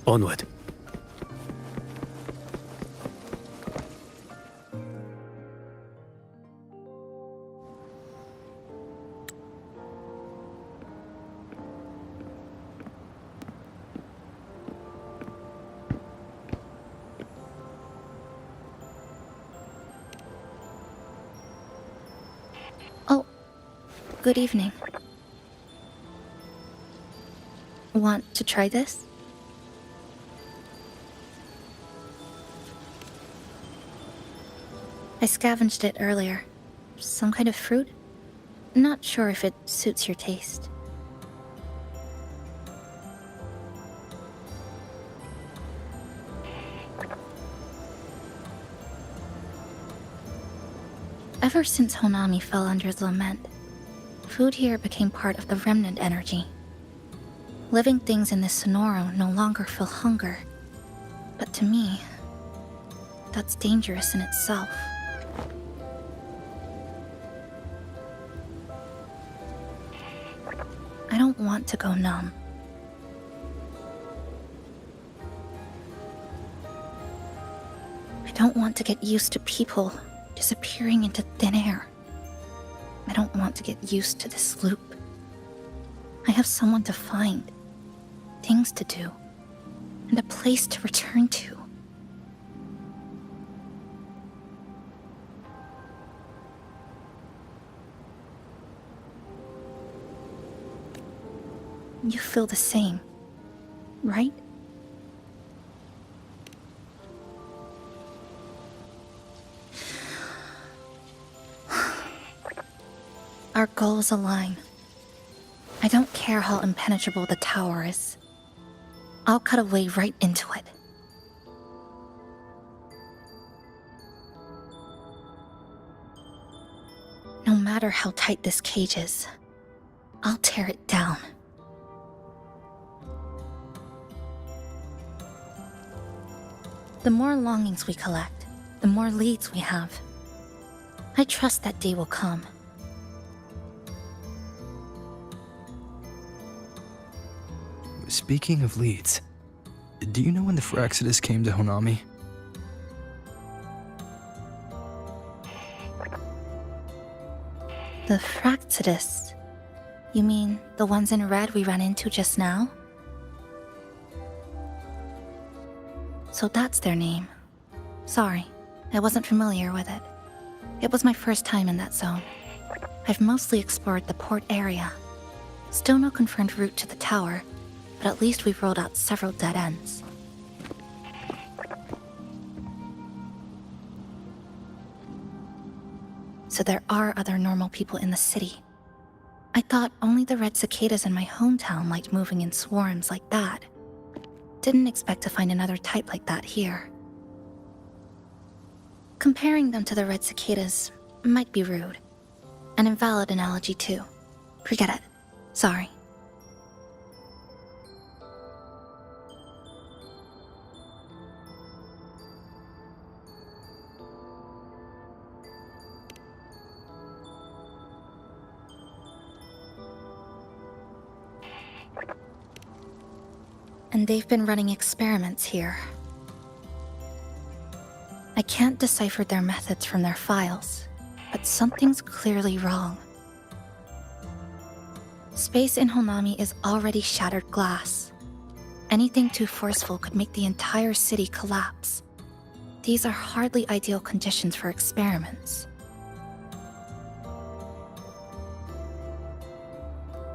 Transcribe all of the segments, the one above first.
Onward. Oh, good evening. Want to try this? I scavenged it earlier. Some kind of fruit? Not sure if it suits your taste. Ever since Honami fell under Lament, food here became part of the remnant energy. Living things in this Sonoro no longer feel hunger. But to me, that's dangerous in itself. I don't want to go numb. I don't want to get used to people disappearing into thin air. I don't want to get used to this loop. I have someone to find, things to do, and a place to return to. You feel the same, right? Our goals align. I don't care how impenetrable the tower is. I'll cut a way right into it. No matter how tight this cage is, I'll tear it down. The more longings we collect, the more leads we have. I trust that day will come. Speaking of leads, do you know when the Fraccidus came to Honami? The Fraccidus? You mean the ones in red we ran into just now? So that's their name. Sorry, I wasn't familiar with it. It was my first time in that zone. I've mostly explored the port area. Still no confirmed route to the tower, but at least we've rolled out several dead ends. So there are other normal people in the city. I thought only the red cicadas in my hometown liked moving in swarms like that. Didn't expect to find another type like that here. Comparing them to the red cicadas might be rude. An invalid analogy too. Forget it. Sorry. And they've been running experiments here. I can't decipher their methods from their files, but something's clearly wrong. Space in Honami is already shattered glass. Anything too forceful could make the entire city collapse. These are hardly ideal conditions for experiments.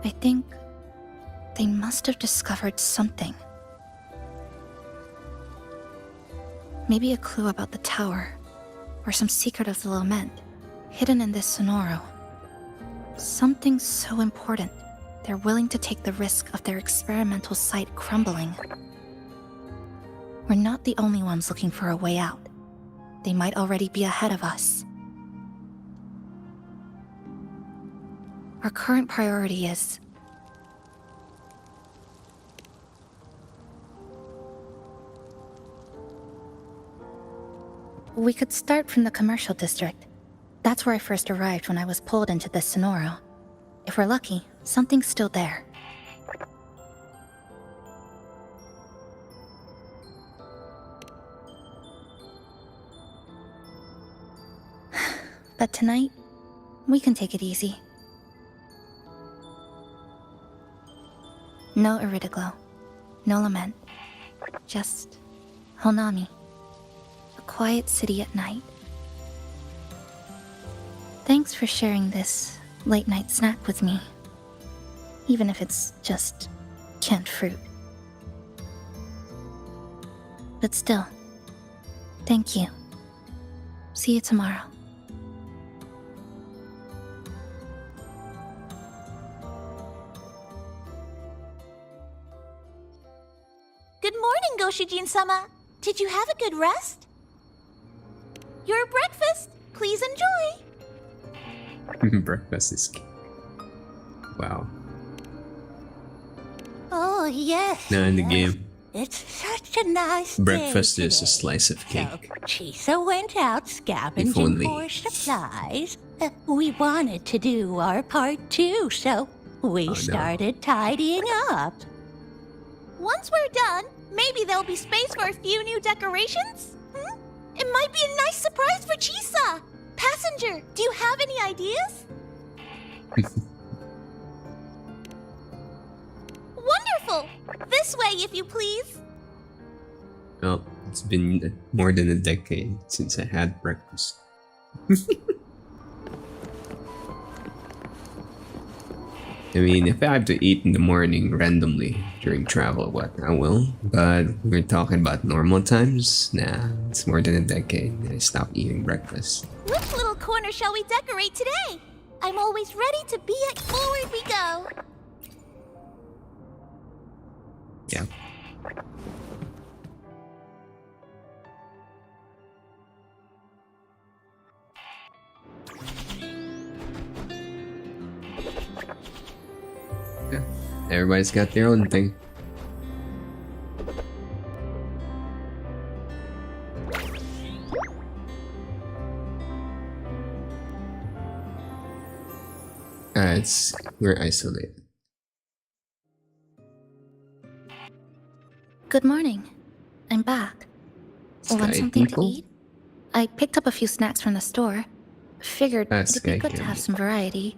I think they must have discovered something. Maybe a clue about the tower, or some secret of the Lament, hidden in this sonoro. Something so important, they're willing to take the risk of their experimental site crumbling. We're not the only ones looking for a way out. They might already be ahead of us. Our current priority is... We could start from the commercial district. That's where I first arrived when I was pulled into this sonoro. If we're lucky, something's still there. But tonight, we can take it easy. No Iridaglow, no Lament, just Honami. A quiet city at night. Thanks for sharing this late-night snack with me, even if it's just canned fruit. But still, thank you. See you tomorrow. Good morning, Goshijin-sama. Did you have a good rest? Your breakfast, please enjoy. Breakfast is king. Wow. Oh, yes. Now in the game, It's such a nice breakfast day is a today. slice of So, cake. Chisa went out scavenging only. for supplies. We wanted to do our part too, so we no. started tidying up. Once we're done, maybe there'll be space for a few new decorations? It might be a nice surprise for Chisa! Passenger, do you have any ideas? Wonderful! This way, if you please. Well, it's been more than a decade since I had breakfast. I mean, if I have to eat in the morning randomly during travel, what, I will. But we're talking about normal times? Nah, it's more than a decade that I stopped eating breakfast. Which little corner shall we decorate today? I'm always ready to be at forward we go. Yeah. Yeah. Everybody's got their own thing. We're isolated. Good morning. I'm back. Want Sky something people? to eat? I picked up a few snacks from the store. Figured it'd be Sky good to candy. have some variety.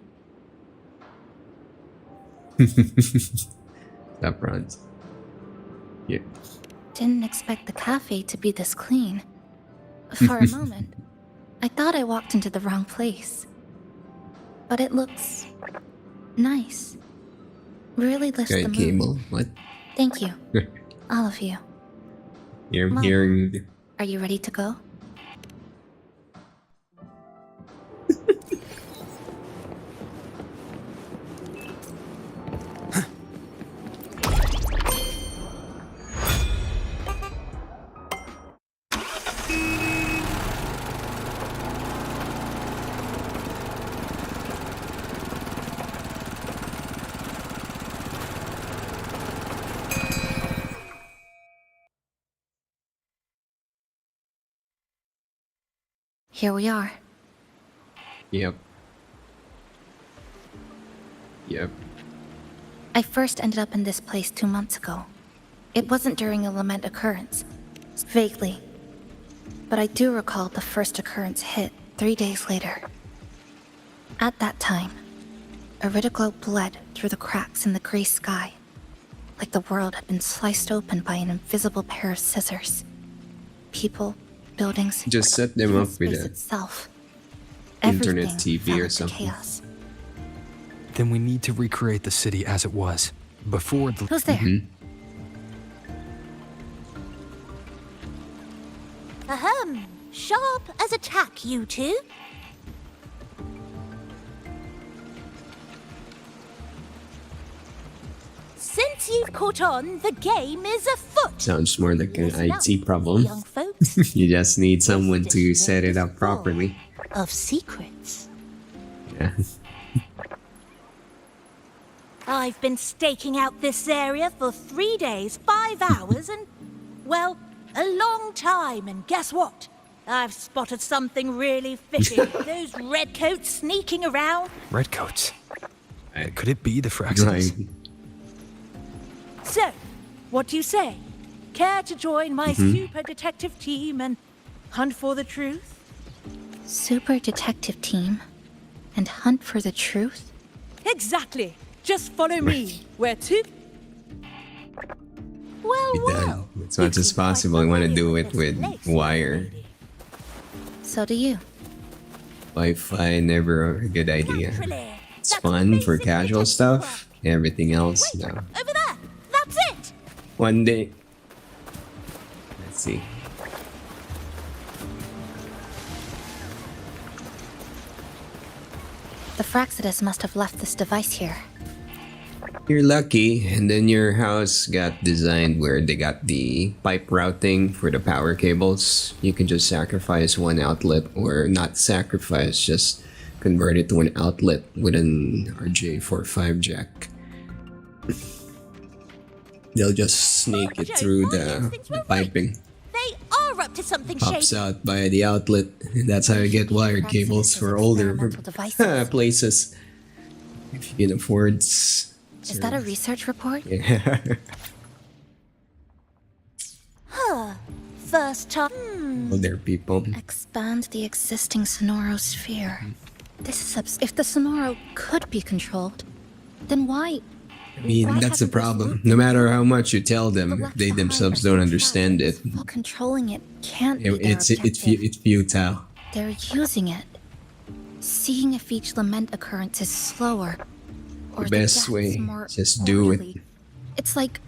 That bronze. Yeah. Didn't expect the cafe to be this clean. For a moment, I thought I walked into the wrong place. But it looks nice. Really lifts Sky the mood. cable? What? Thank you, all of you. You're Mom. hearing. Are you ready to go? Here we are. Yep. Yep. I first ended up in this place 2 months ago. It wasn't during a Lament occurrence. Vaguely. But I do recall the first occurrence hit 3 days later. At that time, Iridaglow bled through the cracks in the gray sky, like the world had been sliced open by an invisible pair of scissors. People, buildings, Just set them even up with space a itself. internet Everything TV fell or into something. chaos. Then we need to recreate the city as it was, before the... Who's there? Ahem. Sharp as a tack, you two. Since you've caught on, the game is afoot. Sounds more like an Listen up, IT problem. young folks. You just need someone This to district set it is up full properly. Of secrets. Yeah. I've been staking out this area for 3 days, 5 hours, and, well, a long time. And guess what? I've spotted something really fishy. Those redcoats sneaking around. Redcoats. Could it be the Fraxes? Like, So, what do you say? Care to join my super detective team and hunt for the truth? Super detective team? And hunt for the truth? Exactly. Just follow me. Where to? Well, be done. well. As much as possible, I want to do it with wire. So do you. Wi-Fi, never a good idea. Naturally. It's That's fun for basic casual detective stuff. Everything else, work. Wait, no. over there. That's it. One day. Let's see. The Fraxidus must have left this device here. You're lucky, and then your house got designed where they got the pipe routing for the power cables. You can just sacrifice one outlet, or not sacrifice, just convert it to an outlet with an RJ45 jack. They'll just snake it through the piping. They are up to something Pops shady. out by the outlet. And that's how you get wired cables for older Experimental devices. places. If you can afford. Is that a research report? Yeah. First time. Older people. Expand the existing Sonoro sphere. This is if the Sonoro could be controlled, then why? I mean, that's the problem. No matter how much you tell them, if they themselves don't understand it, While controlling it can't be their it's objective. futile. They're using it. Seeing if each lament occurrence is slower, or The the best deaths way, more just do it. orderly. It's like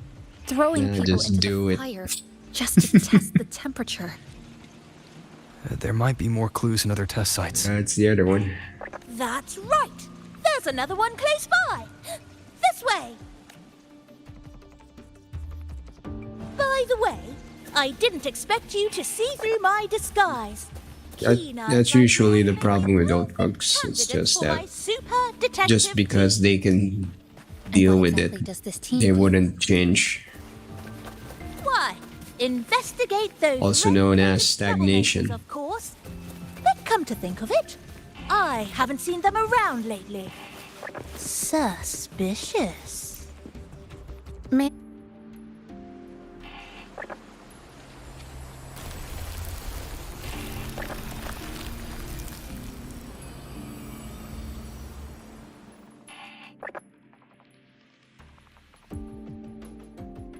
throwing Yeah, people just into do the it. fire just to test the temperature. There might be more clues in other test sites. That's the other one. That's right. There's another one close by. This way. By the way, I didn't expect you to see through my disguise. That's usually the problem with old folks. It's just that just because they can deal what with exactly it, does this team they do? wouldn't change. Why? Investigate those Also known as red-faced stagnation. troublemakers, of course. But come to think of it, I haven't seen them around lately. Suspicious. May-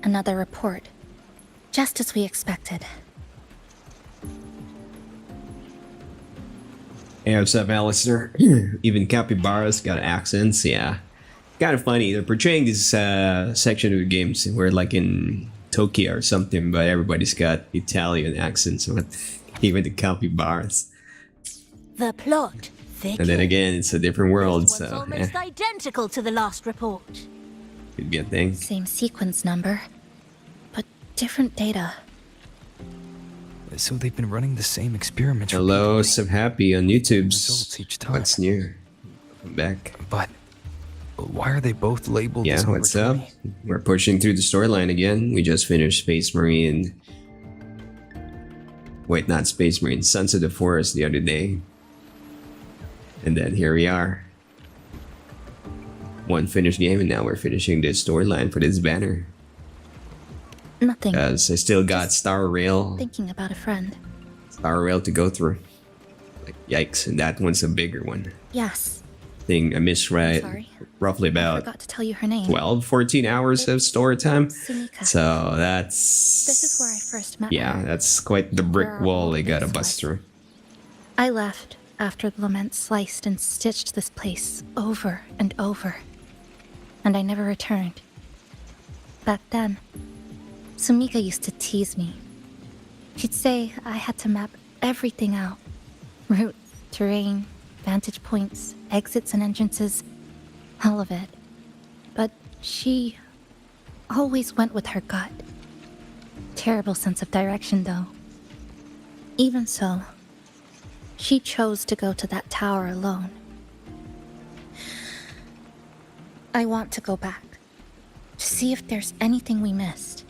Another report. Just as we expected. Hey, what's up, Alistair? Even capybaras got accents, yeah. Kind of funny. They're portraying this section of the games where, like in Tokyo or something, but everybody's got Italian accents. Even the capybaras. The plot thickens. And then again, it's a different world, This one's so almost identical to the last report. could be a thing. Same sequence number, but different data. So they've been running the same experiments. Hello, repeatedly. Sub Happy on YouTube's. Results each time. What's new? I'm back. But why are they both labeled Yeah, as what's over up? 20? We're pushing through the storyline again. We just finished Space Marine. Wait, not Space Marine. Sons of the Forest the other day. And then here we are. One finished game, and now we're finishing the storyline for this banner. Nothing. Because I still got Star Rail Thinking about a friend. to go through. Like, yikes, and that one's a bigger one. Yes. Thing I missed right. Sorry. Roughly I about forgot to tell you her name. 12, 14 hours of story time. Sumika. So that's... This is where I first met Yeah, her. that's quite the brick Where our wall whole they gotta base bust was. through. I left after the Lament sliced and stitched this place over and over. And I never returned. Back then, Sumika used to tease me. She'd say I had to map everything out. Routes, terrain, vantage points, exits and entrances, all of it. But she always went with her gut. Terrible sense of direction, though. Even so, she chose to go to that tower alone. I want to go back, to see if there's anything we missed.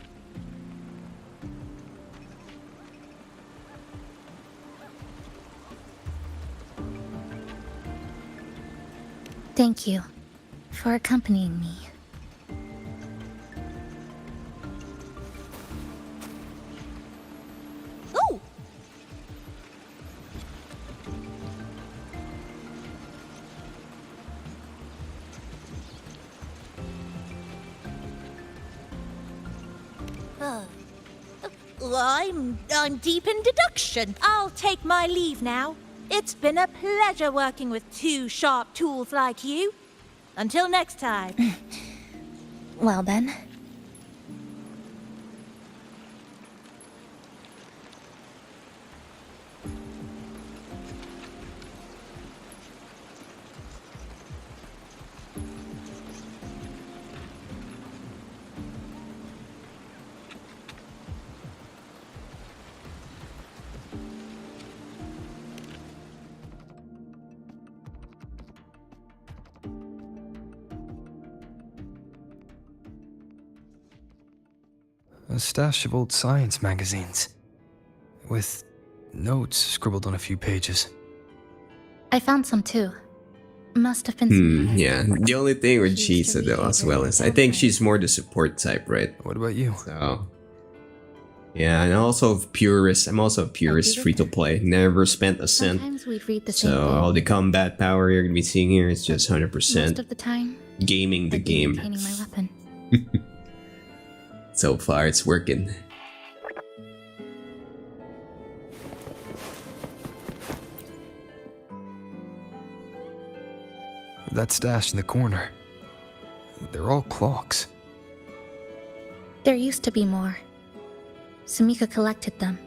Thank you for accompanying me. Ooh! I'm deep in deduction. I'll take my leave now. It's been a pleasure working with two sharp tools like you. Until next time. Well then. A stash of old science magazines, with notes scribbled on a few pages. I found some too. Must have been some Yeah. The only thing with She used to Chisa though be as well very is I think well-read. she's more the support type, right? What about you? So yeah, and also purist. I'm also a purist, with free to play. Never spent a cent. Sometimes we'd read the same So all the combat power you're gonna be seeing here is just Most 100% of the time, gaming the I'd be game. maintaining my weapon. So far, it's working. That stash in the corner. They're all clocks. There used to be more. Sumika collected them.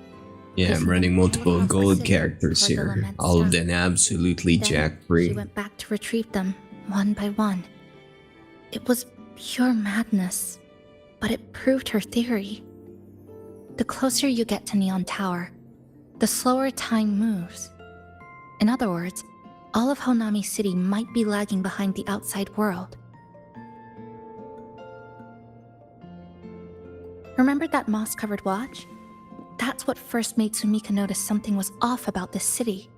Yeah, I'm running multiple gold characters For the here. Lament All of stuff. them absolutely Then jack She free. went back to retrieve them, one by one. It was pure madness, but it proved her theory. The closer you get to Neon Tower, the slower time moves. In other words, all of Honami City might be lagging behind the outside world. Remember that moss-covered watch? That's what first made Sumika notice something was off about this city.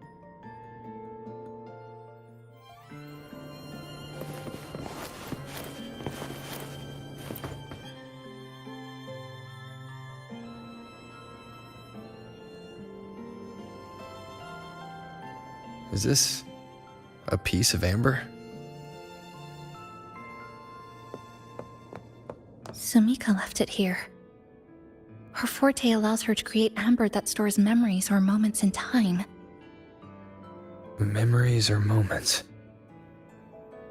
Is this a piece of amber? Sumika left it here. Her forte allows her to create amber that stores memories or moments in time. Memories or moments?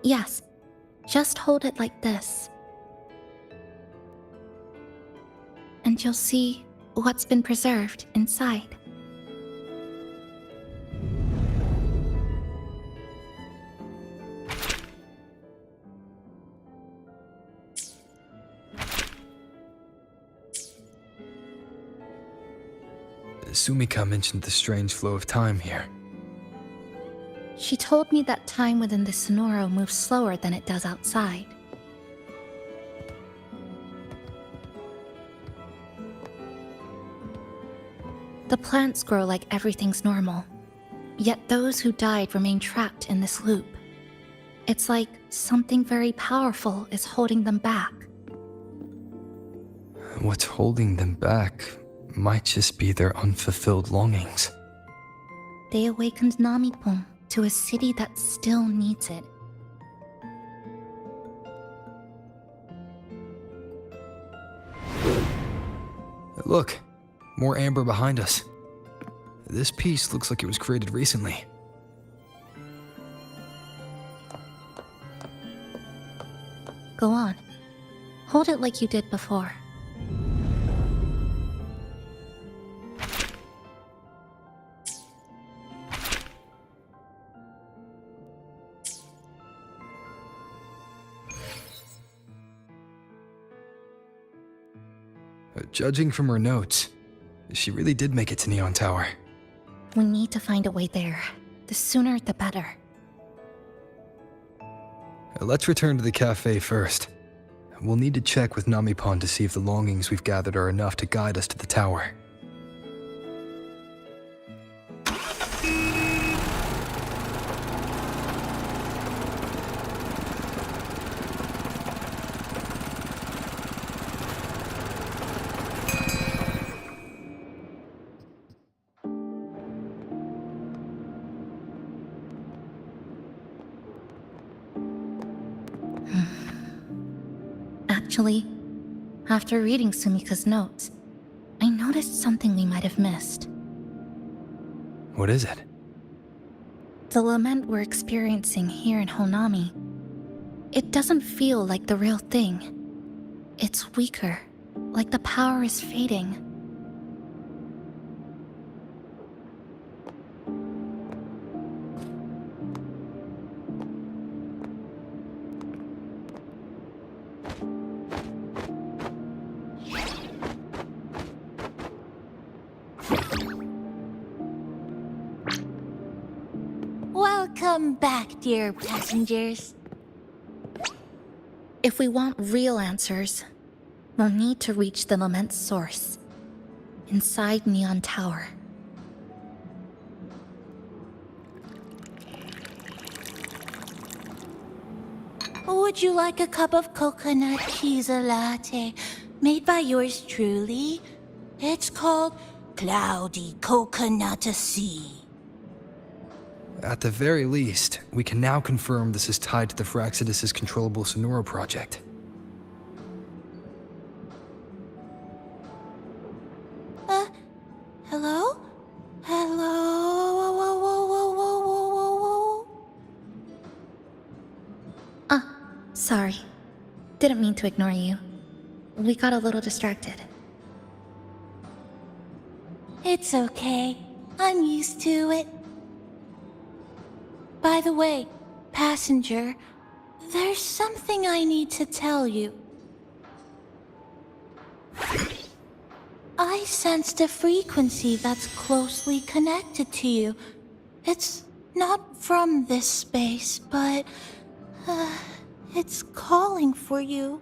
Yes, just hold it like this. And you'll see what's been preserved inside. Sumika mentioned the strange flow of time here. She told me that time within the Sonoro moves slower than it does outside. The plants grow like everything's normal, yet those who died remain trapped in this loop. It's like something very powerful is holding them back. What's holding them back might just be their unfulfilled longings. They awakened Namipon to a city that still needs it. Look, more amber behind us. This piece looks like it was created recently. Go on. Hold it like you did before. Judging from her notes, she really did make it to Neon Tower. We need to find a way there. The sooner, the better. Let's return to the cafe first. We'll need to check with Namipon to see if the longings we've gathered are enough to guide us to the tower. Actually, after reading Sumika's notes, I noticed something we might have missed. What is it? The lament we're experiencing here in Honami. It doesn't feel like the real thing. It's weaker, like the power is fading. Welcome back, dear passengers. If we want real answers, we'll need to reach the lament's source, inside Neon Tower. Would you like a cup of coconut cheese latte made by yours truly? It's called Cloudy Coconut Sea. At the very least, we can now confirm this is tied to the Phraxidus' controllable Sonora project. Hello? Hello? Whoa, whoa, whoa, whoa, whoa, whoa, whoa. Sorry. Didn't mean to ignore you. We got a little distracted. It's okay. I'm used to it. By the way, passenger, there's something I need to tell you. I sensed a frequency that's closely connected to you. It's not from this space, but it's calling for you.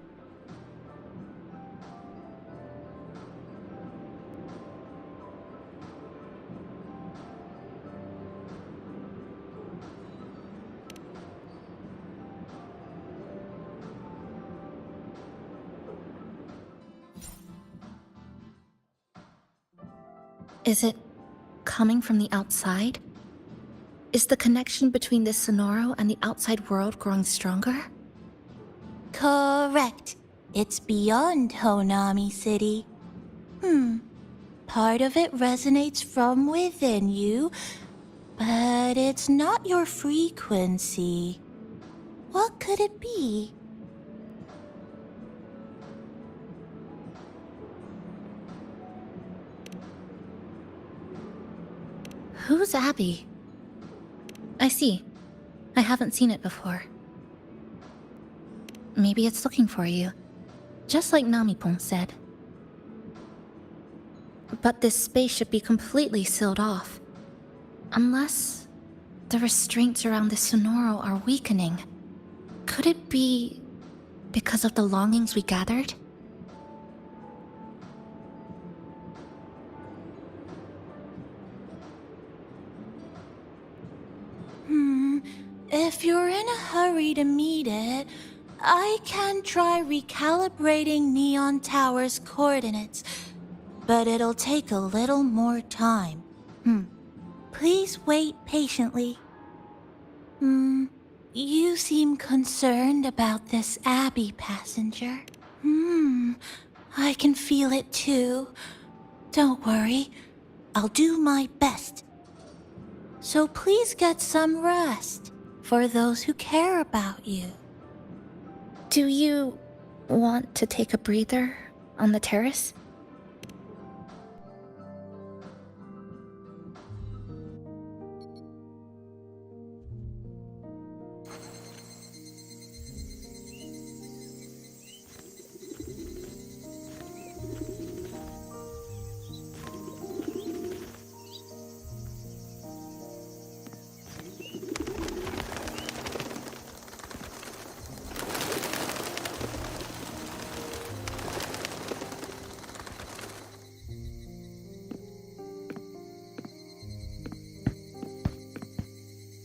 Is it coming from the outside? Is the connection between this Sonoro and the outside world growing stronger? Correct. It's beyond Honami City. Part of it resonates from within you, but it's not your frequency. What could it be? Who's Abby? I see. I haven't seen it before. Maybe it's looking for you, just like Namipon said. But this space should be completely sealed off. Unless the restraints around the Sonoro are weakening. Could it be because of the longings we gathered? If you're in a hurry to meet it, I can try recalibrating Neon Tower's coordinates, but it'll take a little more time. Please wait patiently. You seem concerned about this Abby, passenger. I can feel it too. Don't worry, I'll do my best. So please get some rest for those who care about you. Do you want to take a breather on the terrace?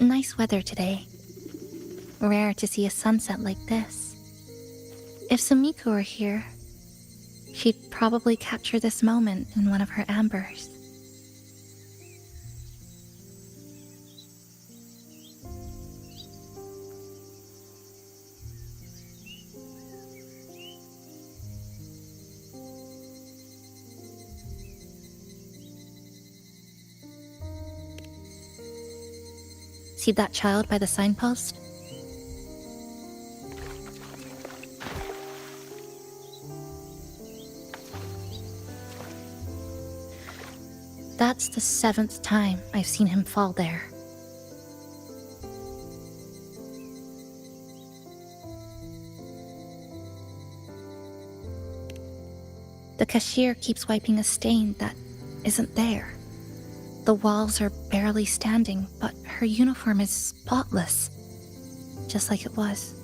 Nice weather today. Rare to see a sunset like this. If Sumiko were here, she'd probably capture this moment in one of her ambers. See that child by the signpost? That's the 7th time I've seen him fall there. The cashier keeps wiping a stain that isn't there. The walls are barely standing, but her uniform is spotless, just like it was.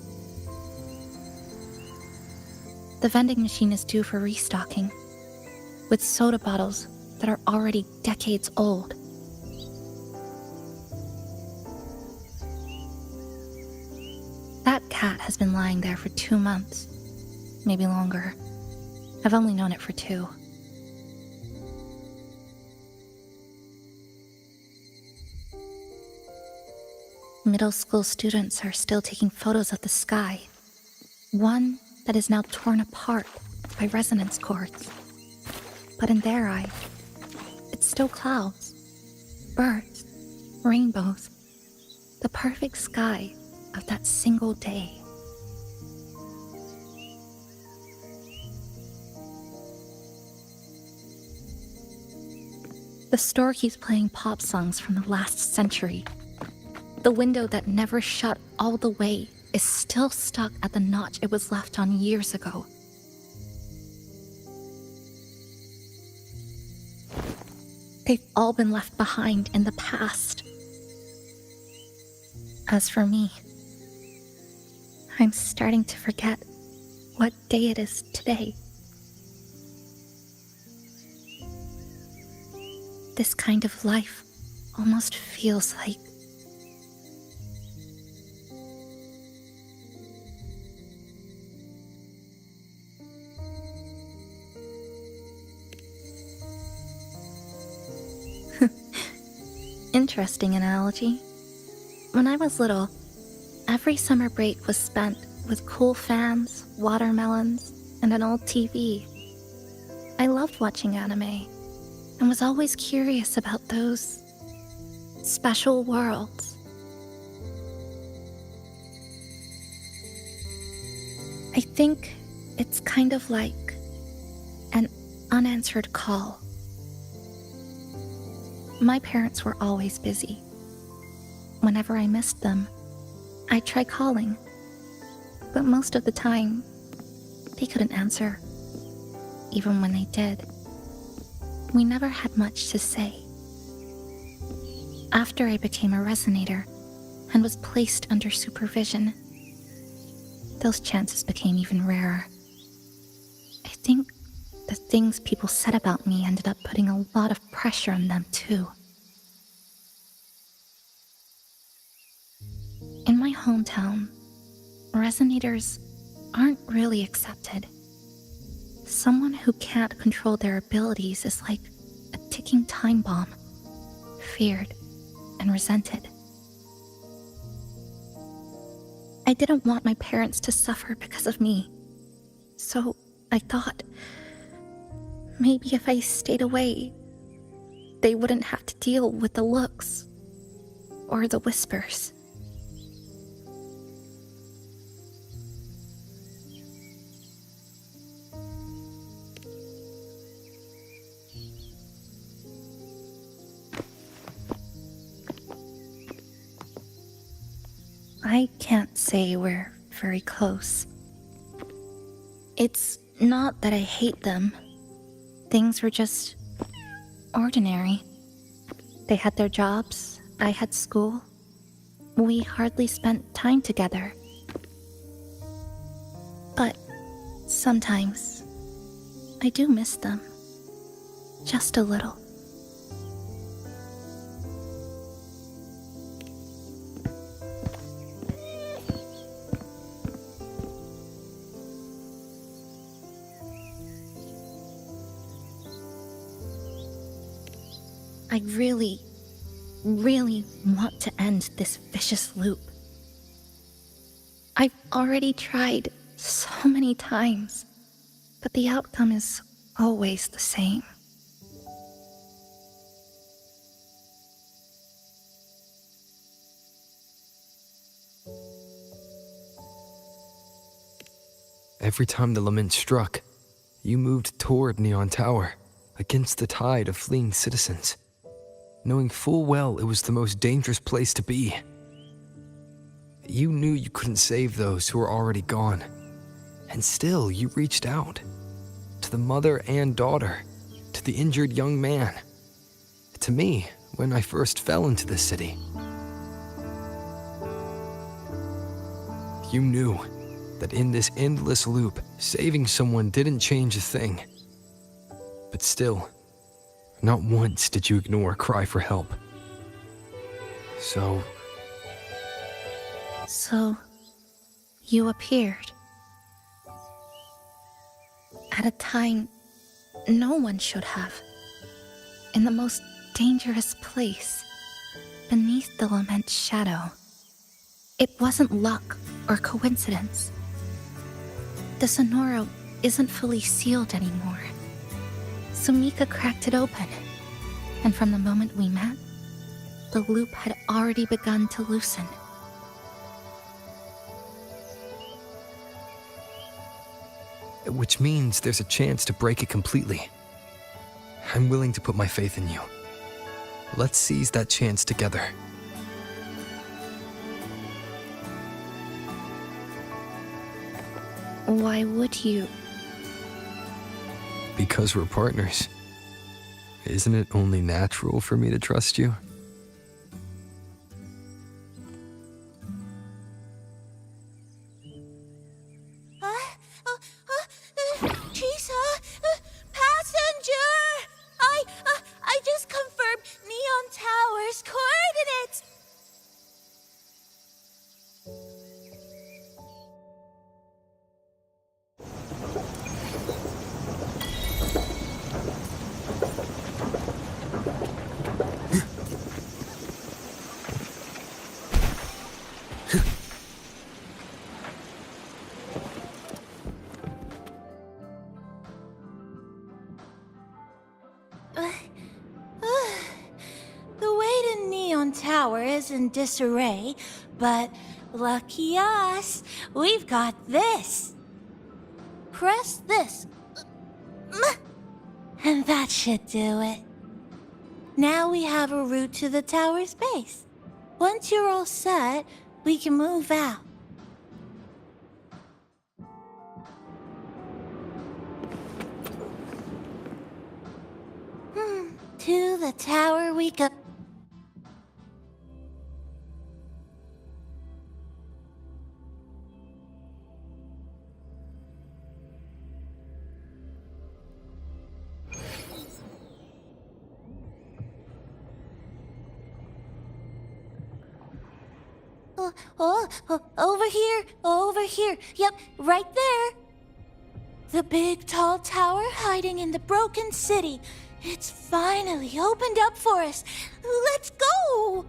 The vending machine is due for restocking, with soda bottles that are already decades old. That cat has been lying there for 2 months, maybe longer. I've only known it for 2. Middle school students are still taking photos of the sky. One that is now torn apart by resonance cords. But in their eye, it's still clouds, birds, rainbows, the perfect sky of that single day. The store keeps playing pop songs from the last century. The window that never shut all the way is still stuck at the notch it was left on years ago. They've all been left behind in the past. As for me, I'm starting to forget what day it is today. This kind of life almost feels like interesting analogy. When I was little, every summer break was spent with cool fans, watermelons, and an old TV. I loved watching anime and was always curious about those special worlds. I think it's kind of like an unanswered call. My parents were always busy. Whenever I missed them, I'd try calling, but most of the time, they couldn't answer, even when they did. We never had much to say. After I became a resonator and was placed under supervision, those chances became even rarer. I think the things people said about me ended up putting a lot of pressure on them too. In my hometown, resonators aren't really accepted. Someone who can't control their abilities is like a ticking time bomb, feared and resented. I didn't want my parents to suffer because of me, so I thought maybe if I stayed away, they wouldn't have to deal with the looks or the whispers. I can't say we're very close. It's not that I hate them. Things were just ordinary. They had their jobs, I had school. We hardly spent time together. But sometimes I do miss them. Just a little. I really want to end this vicious loop. I've already tried so many times, but the outcome is always the same. Every time the Lament struck, you moved toward Neon Tower, against the tide of fleeing citizens, knowing full well it was the most dangerous place to be. You knew you couldn't save those who were already gone, and still you reached out. To the mother and daughter, to the injured young man, to me when I first fell into the city. You knew that in this endless loop, saving someone didn't change a thing. But still, not once did you ignore a cry for help. So, you appeared. At a time no one should have. In the most dangerous place, beneath the Lament's shadow. It wasn't luck or coincidence. The Sonoro isn't fully sealed anymore. Sumika cracked it open, and from the moment we met, the loop had already begun to loosen. which means there's a chance to break it completely. I'm willing to put my faith in you. Let's seize that chance together. Why would you? Because we're partners. Isn't it only natural for me to trust you? Chisa, passenger! I just confirmed Neon Tower's coordinates. The way to Neon Tower is in disarray, but lucky us, we've got this. Press this. And that should do it. Now we have a route to the tower's base. Once you're all set, we can move out. To the tower we go. Over here. Yep, right there. The big tall tower hiding in the broken city. It's finally opened up for us. Let's go!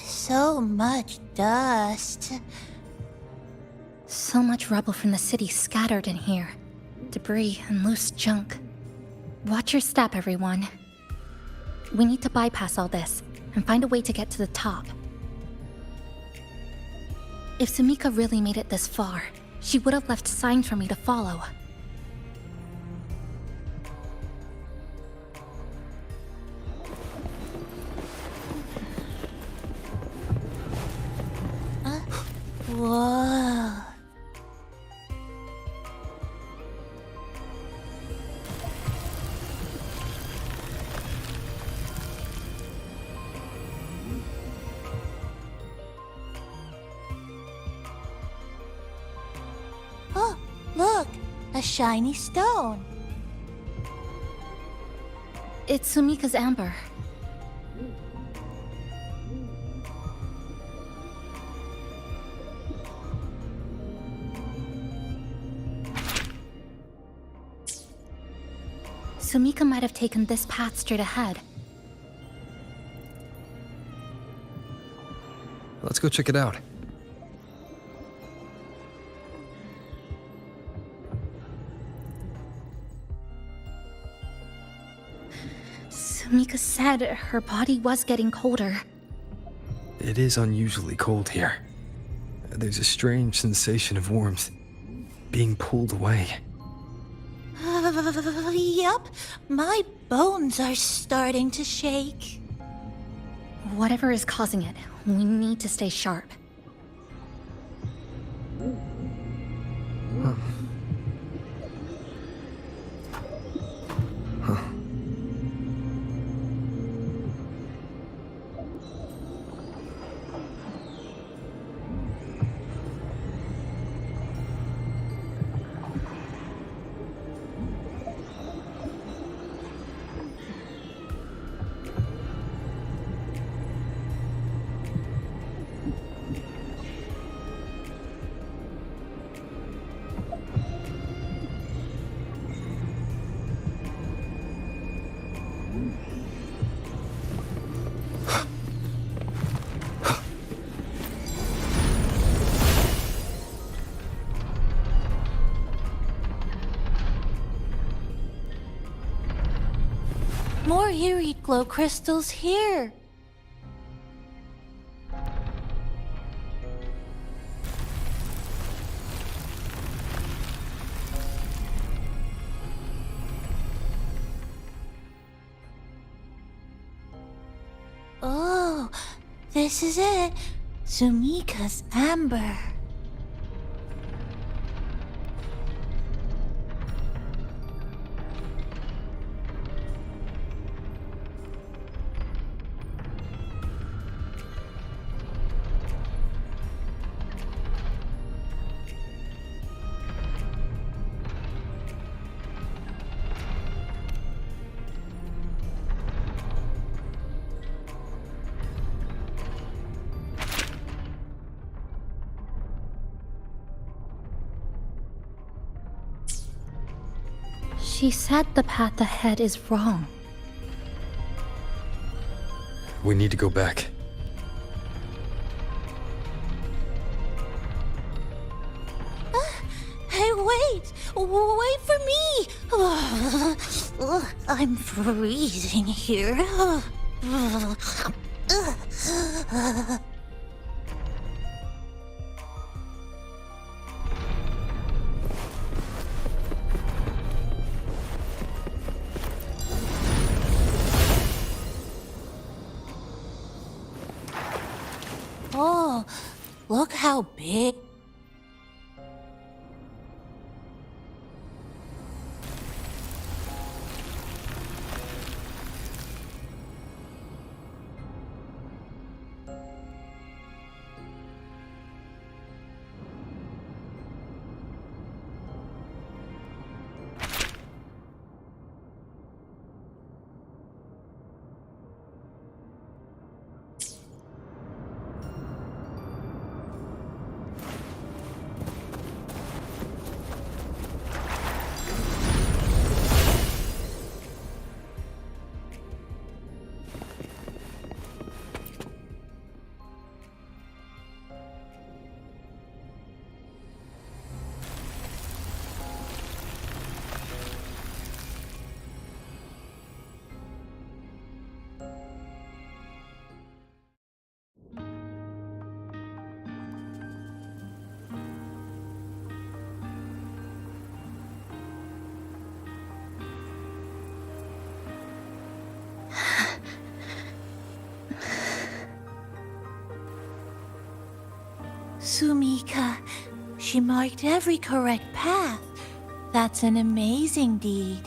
So much dust. So much rubble from the city scattered in here. Debris and loose junk. Watch your step, everyone. We need to bypass all this and find a way to get to the top. If Sumika really made it this far, she would have left signs for me to follow. Whoa. Oh, look, a shiny stone. It's Sumika's amber. Sumika might have taken this path straight ahead. Let's go check it out. Sumika said her body was getting colder. It is unusually cold here. There's a strange sensation of warmth, being pulled away. Yup, my bones are starting to shake. Whatever is causing it, we need to stay sharp. More eerie glow crystals here. Oh, this is it. Sumika's amber. She said the path ahead is wrong. We need to go back. Hey, wait! Wait for me! I'm freezing here. Oh, look how big. Sumika, she marked every correct path. That's an amazing deed.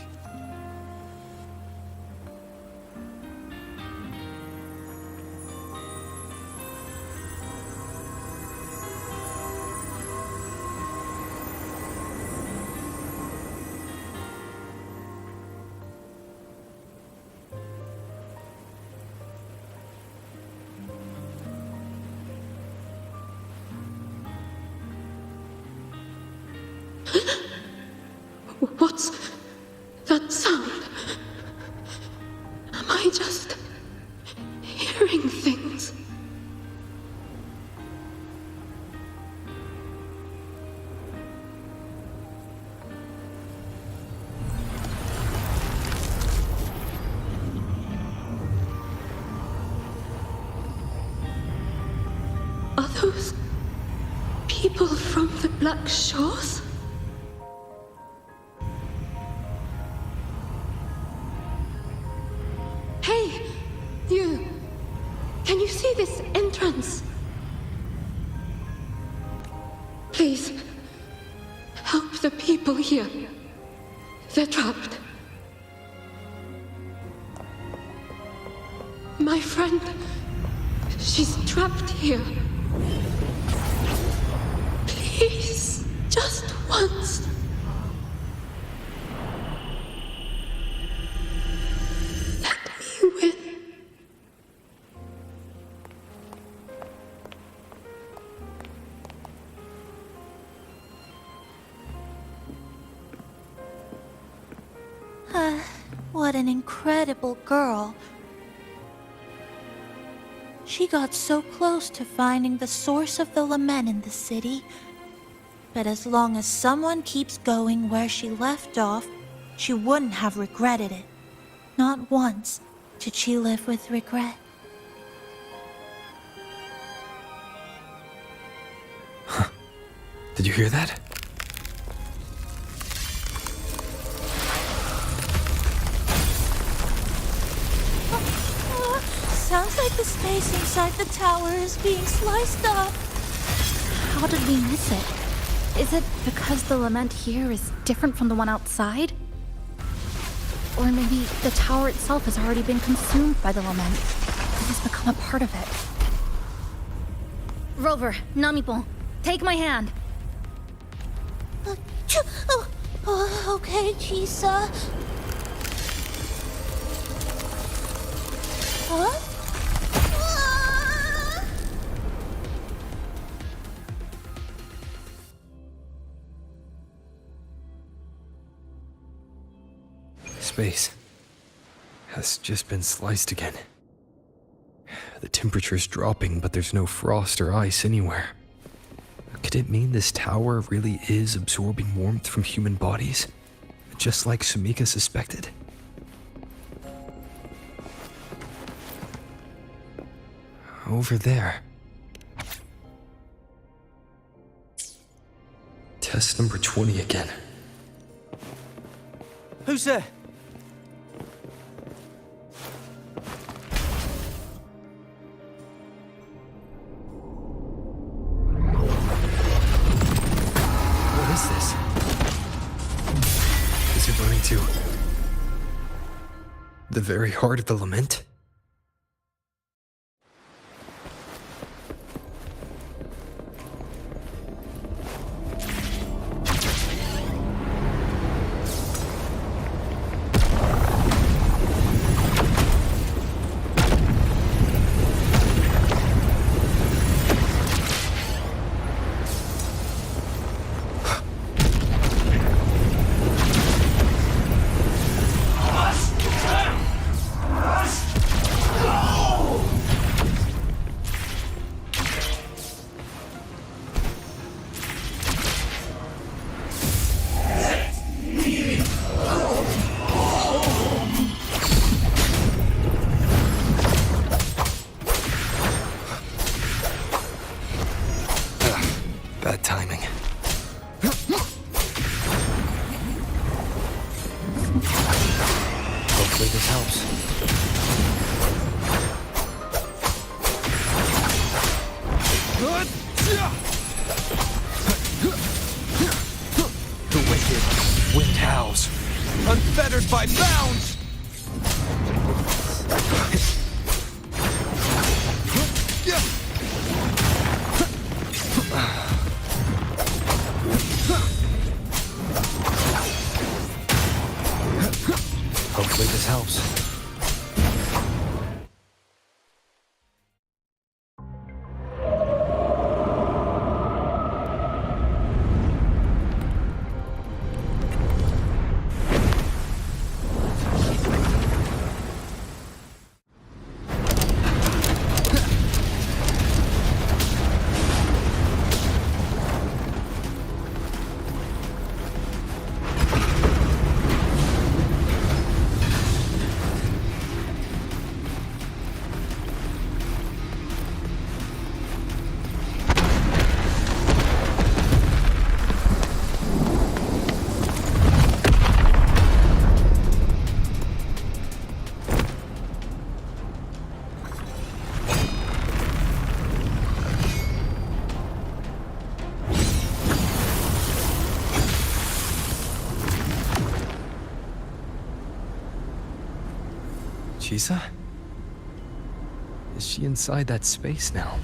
What's that sound? Are those people from the Black Shores? Hey, you! Can you see this entrance? Please, help the people here. They're trapped. My friend, she's trapped here. Please, just once. Let me win. What an incredible girl. She got so close to finding the source of the lament in the city. But as long as someone keeps going where she left off, she wouldn't have regretted it. Not once did she live with regret. Did you hear that? Sounds like the space inside the tower is being sliced up. How did we miss it? Is it because the lament here is different from the one outside? Or maybe the tower itself has already been consumed by the lament. It has become a part of it. Rover, Namipon, take my hand. Okay, Chisa. Huh? Space has just been sliced again. The temperature's dropping, but there's no frost or ice anywhere. Could it mean this tower really is absorbing warmth from human bodies? Just like Sumika suspected? Over there. Test number 20 again. Who's there? What is this? Is it running to the very heart of the lament? Bad timing. Hopefully this helps. The wicked wind howls, unfettered by bounds. Hopefully this helps. Chisa? Is she inside that space now?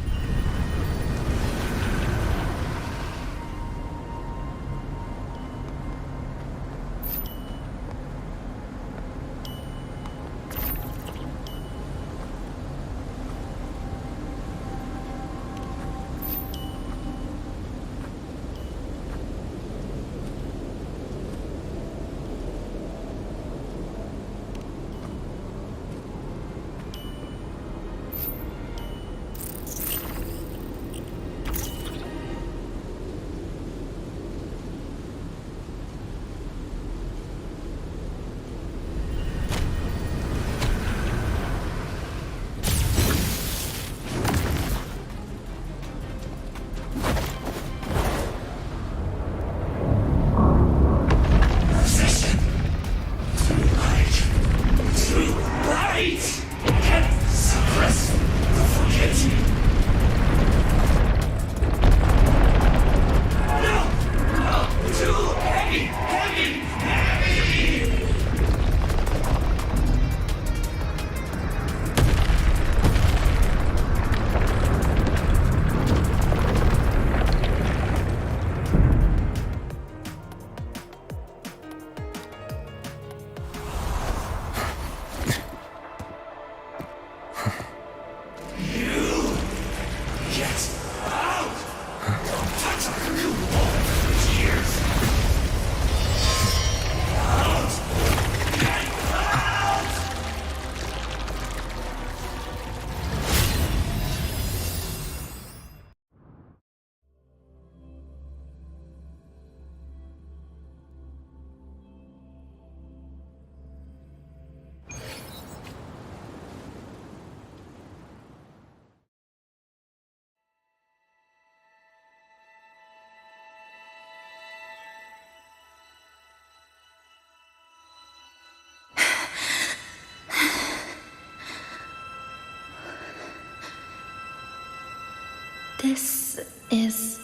This is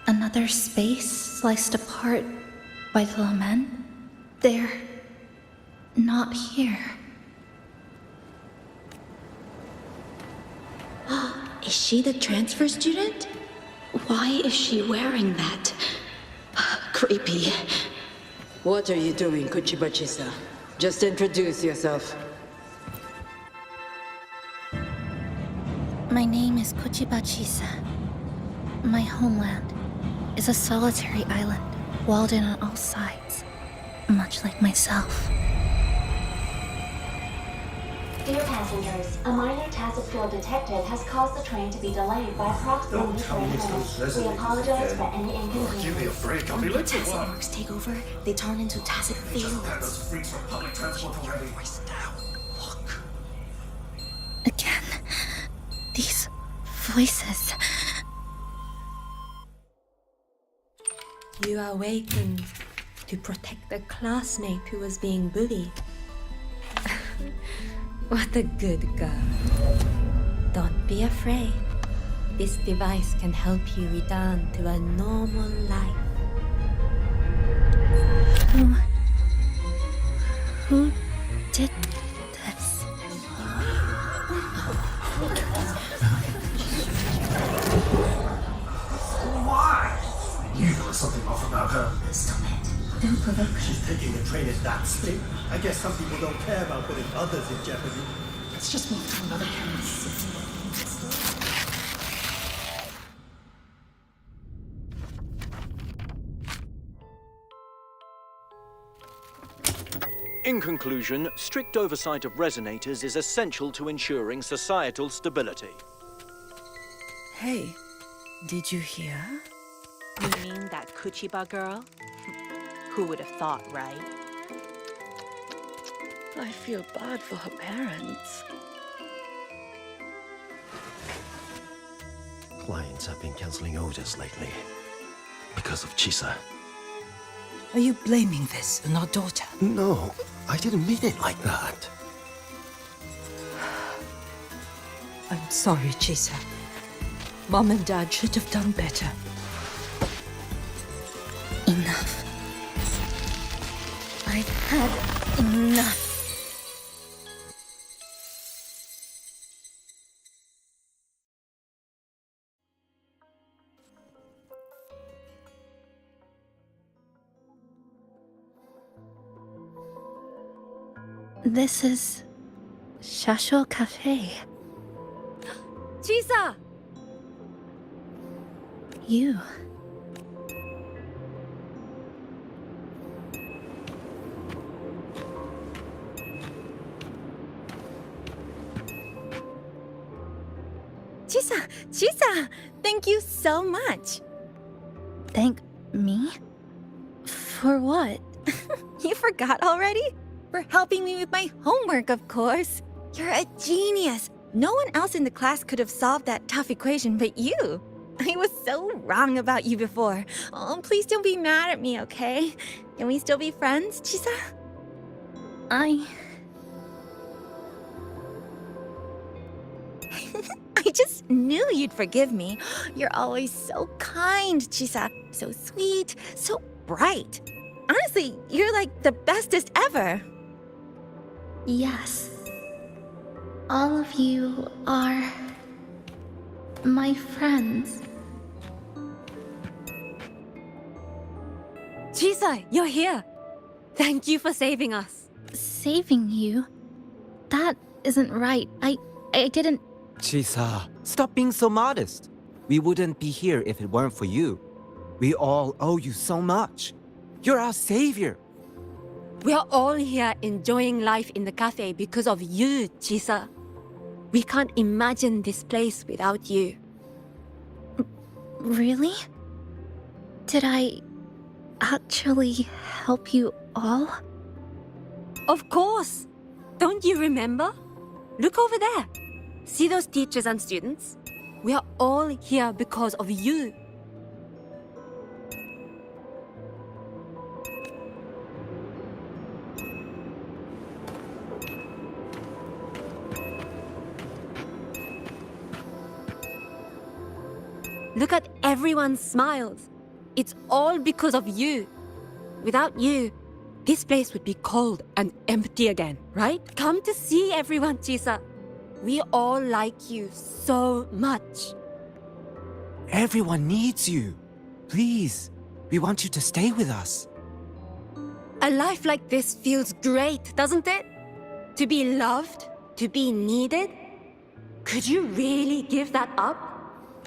another space sliced apart by the Lament. They're not here. Is she the transfer student? Why is she wearing that? Creepy. What are you doing, Kuchiba-chisa? Just introduce yourself. My name is Kuchiba Chisa. My homeland is a solitary island, walled in on all sides, much like myself. Dear passengers, a minor tacit field detected has caused the train to be delayed by approximately 30 minutes. We apologize for any inconvenience. Give me a break, I'll be When late to tacit work. marks take over, they turn into tacit fields. Those freaks from public transport already. Look. Again, these voices. You awakened to protect a classmate who was being bullied. What a good girl. Don't be afraid. This device can help you return to a normal life. Who did this? Why? You know there's something off about her. Stop it. Don't provoke her. She's taking the train at that speed. I guess some people don't care about putting others in jeopardy. Let's just move to another campus. In conclusion, strict oversight of Resonators is essential to ensuring societal stability. Hey, did you hear? You mean that Kuchiba girl? Who would have thought, right? I feel bad for her parents. Clients have been canceling orders lately because of Chisa. Are you blaming this on our daughter? No, I didn't mean it like that. I'm sorry, Chisa. Mom and Dad should have done better. Enough. I've had enough. This is Shasho Cafe. Chisa! You. Chisa! Thank you so much. Thank me? For what? You forgot already? For helping me with my homework, of course. You're a genius. No one else in the class could have solved that tough equation but you. I was so wrong about you before. Oh, please don't be mad at me, okay? Can we still be friends, Chisa? I just knew you'd forgive me. You're always so kind, Chisa. So sweet, so bright. Honestly, you're like the bestest ever. Yes. All of you are my friends. Chisa, you're here. Thank you for saving us. Saving you? That isn't right. I didn't... Chisa, stop being so modest. We wouldn't be here if it weren't for you. We all owe you so much. You're our savior. We are all here enjoying life in the cafe because of you, Chisa. We can't imagine this place without you. Really? Did I actually help you all? Of course! Don't you remember? Look over there. See those teachers and students? We are all here because of you. Look at everyone's smiles. It's all because of you. Without you, this place would be cold and empty again, right? Come to see everyone, Chisa. We all like you so much. Everyone needs you. Please, we want you to stay with us. A life like this feels great, doesn't it? To be loved, to be needed. Could you really give that up?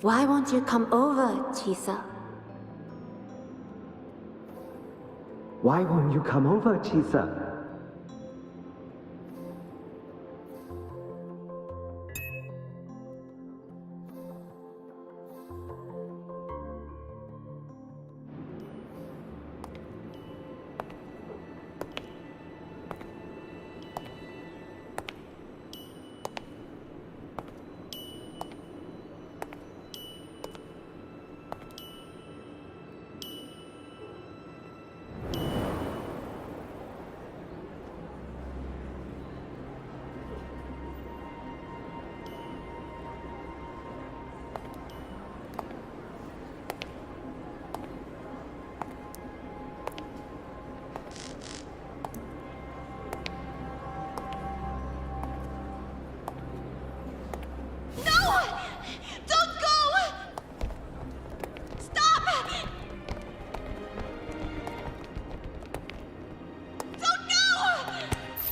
Why won't you come over, Chisa? Why won't you come over, Chisa?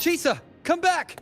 Chisa, come back!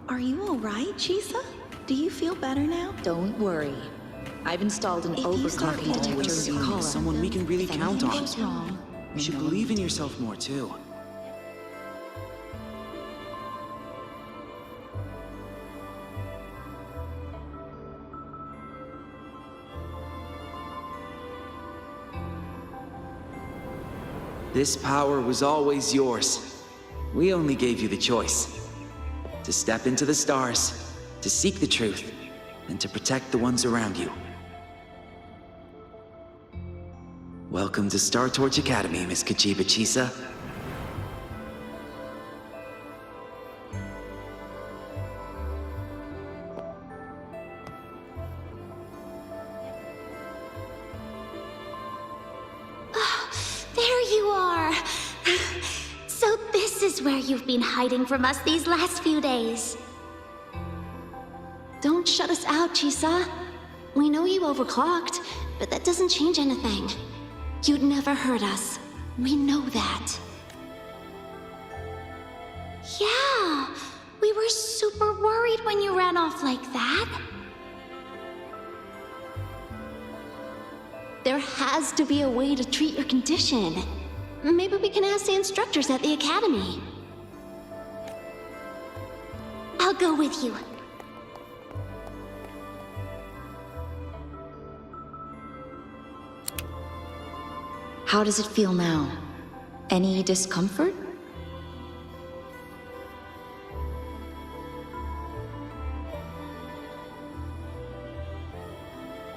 Are you alright, Chisa? Do you feel better now? Don't worry. I've installed an overclocking detector in Call someone we can really count on. wrong. You should believe in yourself more, too. This power was always yours. We only gave you the choice. To step into the stars, to seek the truth, and to protect the ones around you. Welcome to Star Torch Academy, Miss Kachiba Chisa. There you are! So this is where you've been hiding from us these last few days. Don't shut us out, Chisa. We know you overclocked, but that doesn't change anything. You'd never hurt us. We know that. Yeah, we were super worried when you ran off like that. There has to be a way to treat your condition. Maybe we can ask the instructors at the academy. I'll go with you. How does it feel now? Any discomfort?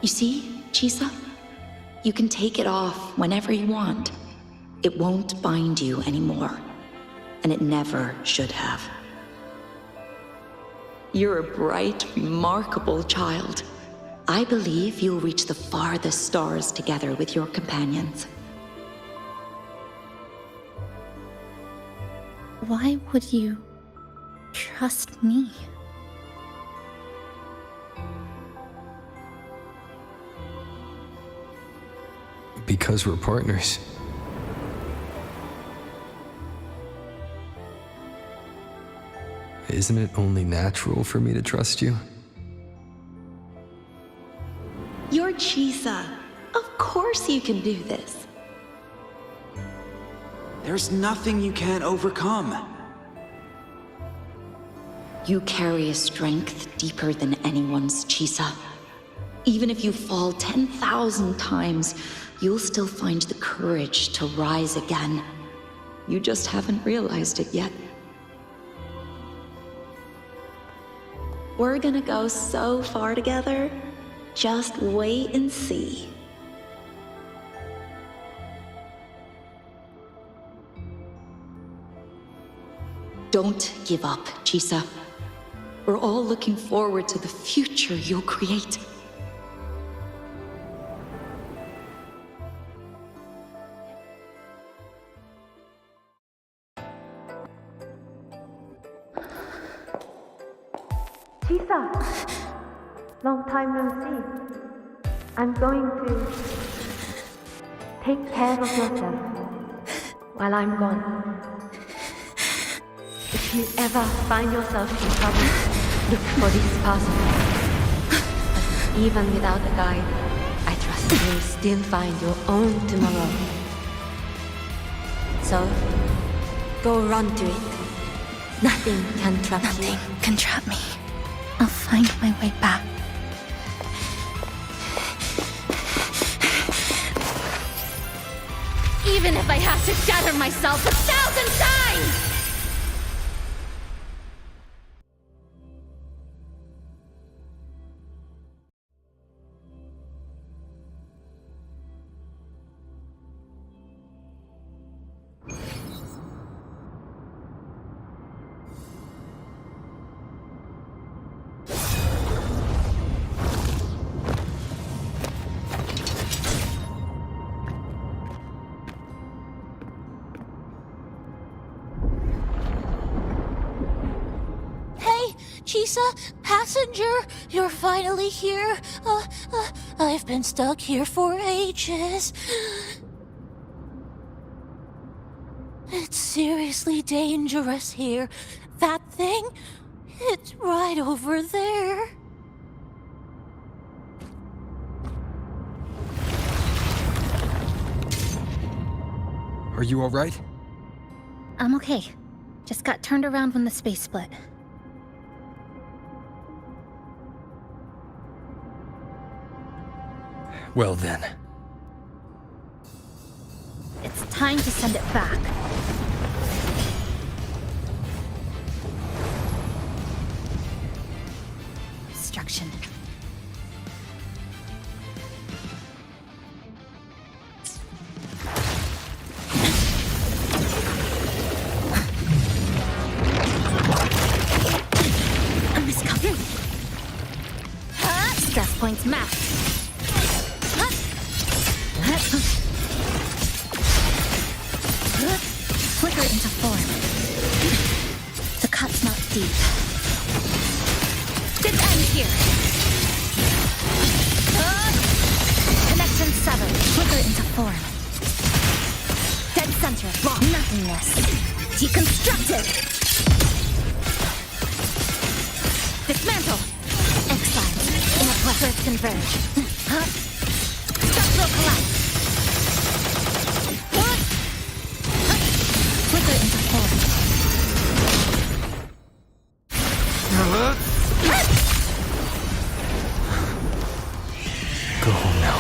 You see, Chisa? You can take it off whenever you want. It won't bind you anymore. And it never should have. You're a bright, remarkable child. I believe you'll reach the farthest stars together with your companions. Why would you trust me? Because we're partners. Isn't it only natural for me to trust you? You're Chisa. Of course you can do this. There's nothing you can't overcome. You carry a strength deeper than anyone's, Chisa. Even if you fall 10,000 times, you'll still find the courage to rise again. You just haven't realized it yet. We're gonna go so far together. Just wait and see. Don't give up, Chisa. We're all looking forward to the future you'll create. Chisa! Long time no see. I'm going to take care of yourself while I'm gone. If you ever find yourself in trouble, look for these pathways. Even without a guide, I trust you'll still find your own tomorrow. So, go run to it. Nothing can trap you. Nothing can trap me. I'll find my way back. Even if I have to shatter myself 1,000 times! Chisa, passenger, you're finally here. I've been stuck here for ages. It's seriously dangerous here. That thing, it's right over there. Are you all right? I'm okay. Just got turned around when the space split. Well then. It's time to send it back. action. Stress points max. Flicker into form. The cut's not deep. This ends here. Connection severed. Flicker into form. Dead center. Nothingness. Deconstructed. Dismantle. Exile. Inner pressures converge. Structural collapse. Flicker into form. Go home now.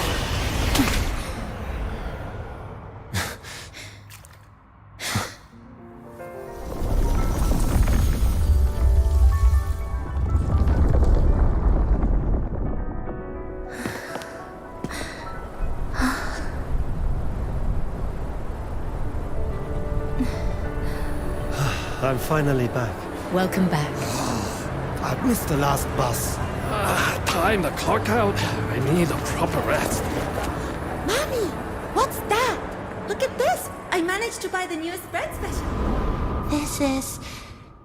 I'm finally back. Welcome back. I missed the last bus. Time to clock out. I need a proper rest. Mommy, what's that? Look at this. I managed to buy the newest bread special. This is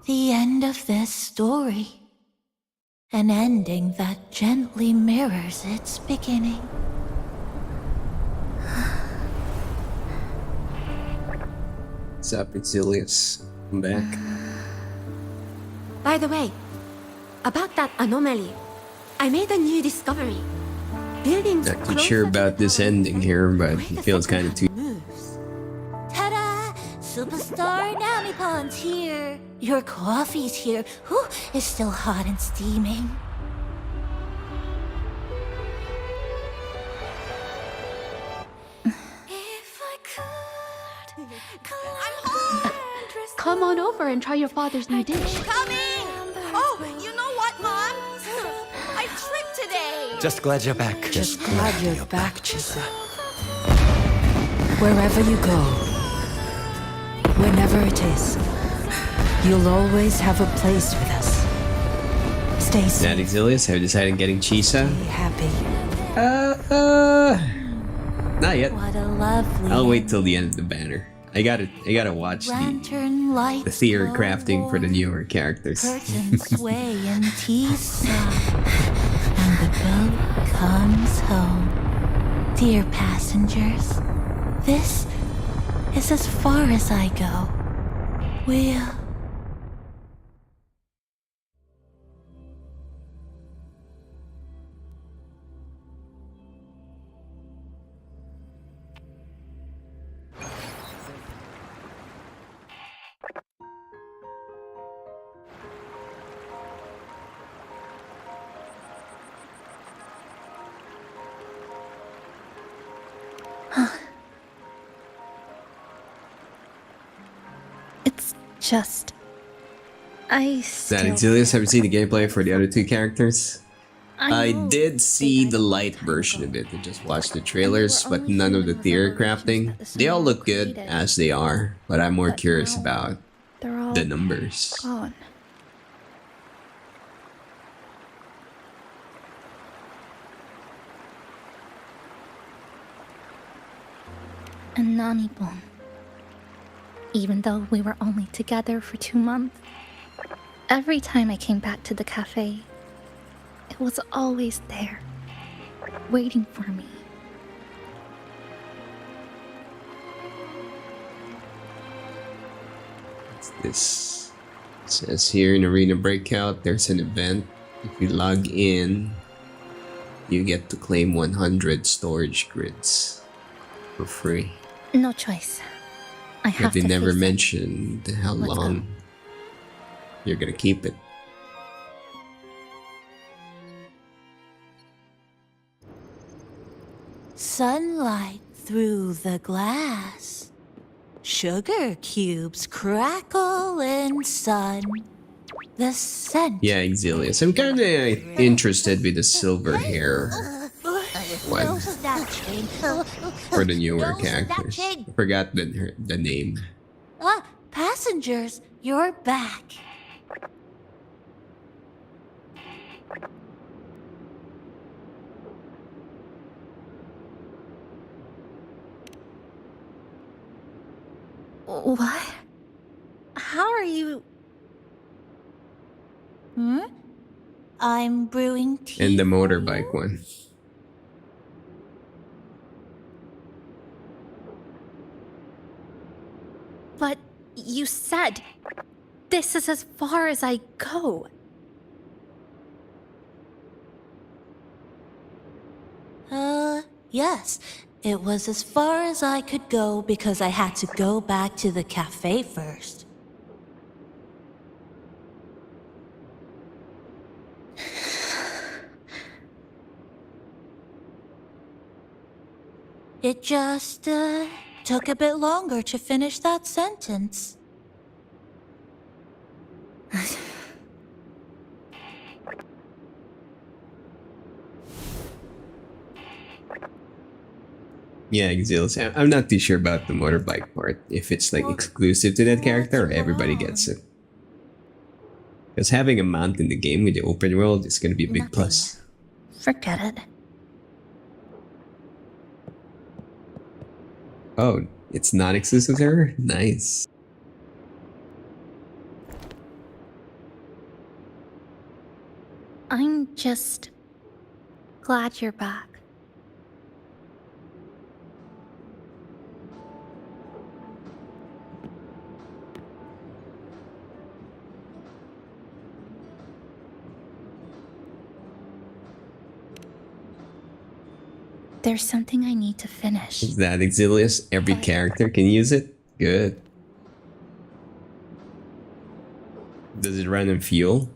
the end of this story. An ending that gently mirrors its beginning. What's up, Exilius? I'm back. By the way, about that anomaly, I made a new discovery. Buildings Not too sure about this ending here, but it feels kind of too. Ta-da! Superstar Namipon's here. Your coffee's here. Whew, it's still hot and steaming. Come on over and try your father's new dish. Coming! Oh, you know what, Mom? I tripped today. Just glad you're back. Just glad you're back, Chisa. Wherever you go, whenever it is, you'll always have a place with us. Stay safe. That Exilius, have you decided getting Chisa? Be happy. Not yet. What a lovely I'll wait till the end of the banner. I gotta watch lantern light. the theory crafting for the newer characters. Curtains sway in Tisa, and the boat comes home. Dear passengers, this is as far as I go. We'll... It's just... I still... That Exilius, have you seen the gameplay for the other two characters? I know, did see the light version of it. I just watched the trailers, but none of the theory crafting. They all look good as they are, but I'm more curious about they're all the numbers. gone. And Namibon. Even though we were only together for 2 months, every time I came back to the cafe, it was always there, waiting for me. What's this? It says here in Arena Breakout, there's an event. If you log in, you get to claim 100 storage grids for free. No choice. I But have they to never face it. mentioned how Let's long you're gonna keep it. Sunlight through the glass. Sugar cubes crackle in sun. The scent. Yeah, Exilius. I'm kind of interested with the silver hair one for the newer characters. I forgot the name. Ah, passengers, you're back. What? How are you? I'm brewing tea. And the motorbike one. But you said this is as far as I go. Yes. It was as far as I could go because I had to go back to the cafe first. It just, took a bit longer to finish that sentence. Yeah, Exilius. I'm not too sure about the motorbike part. If it's like exclusive to that character or everybody gets it. Because having a mount in the game with the open world is going to be a big plus. Forget it. Oh, it's not exclusive to her? Nice. I'm just glad you're back. There's something I need to finish. Is that Exilius? Every character can use it? Good. Does it run on fuel?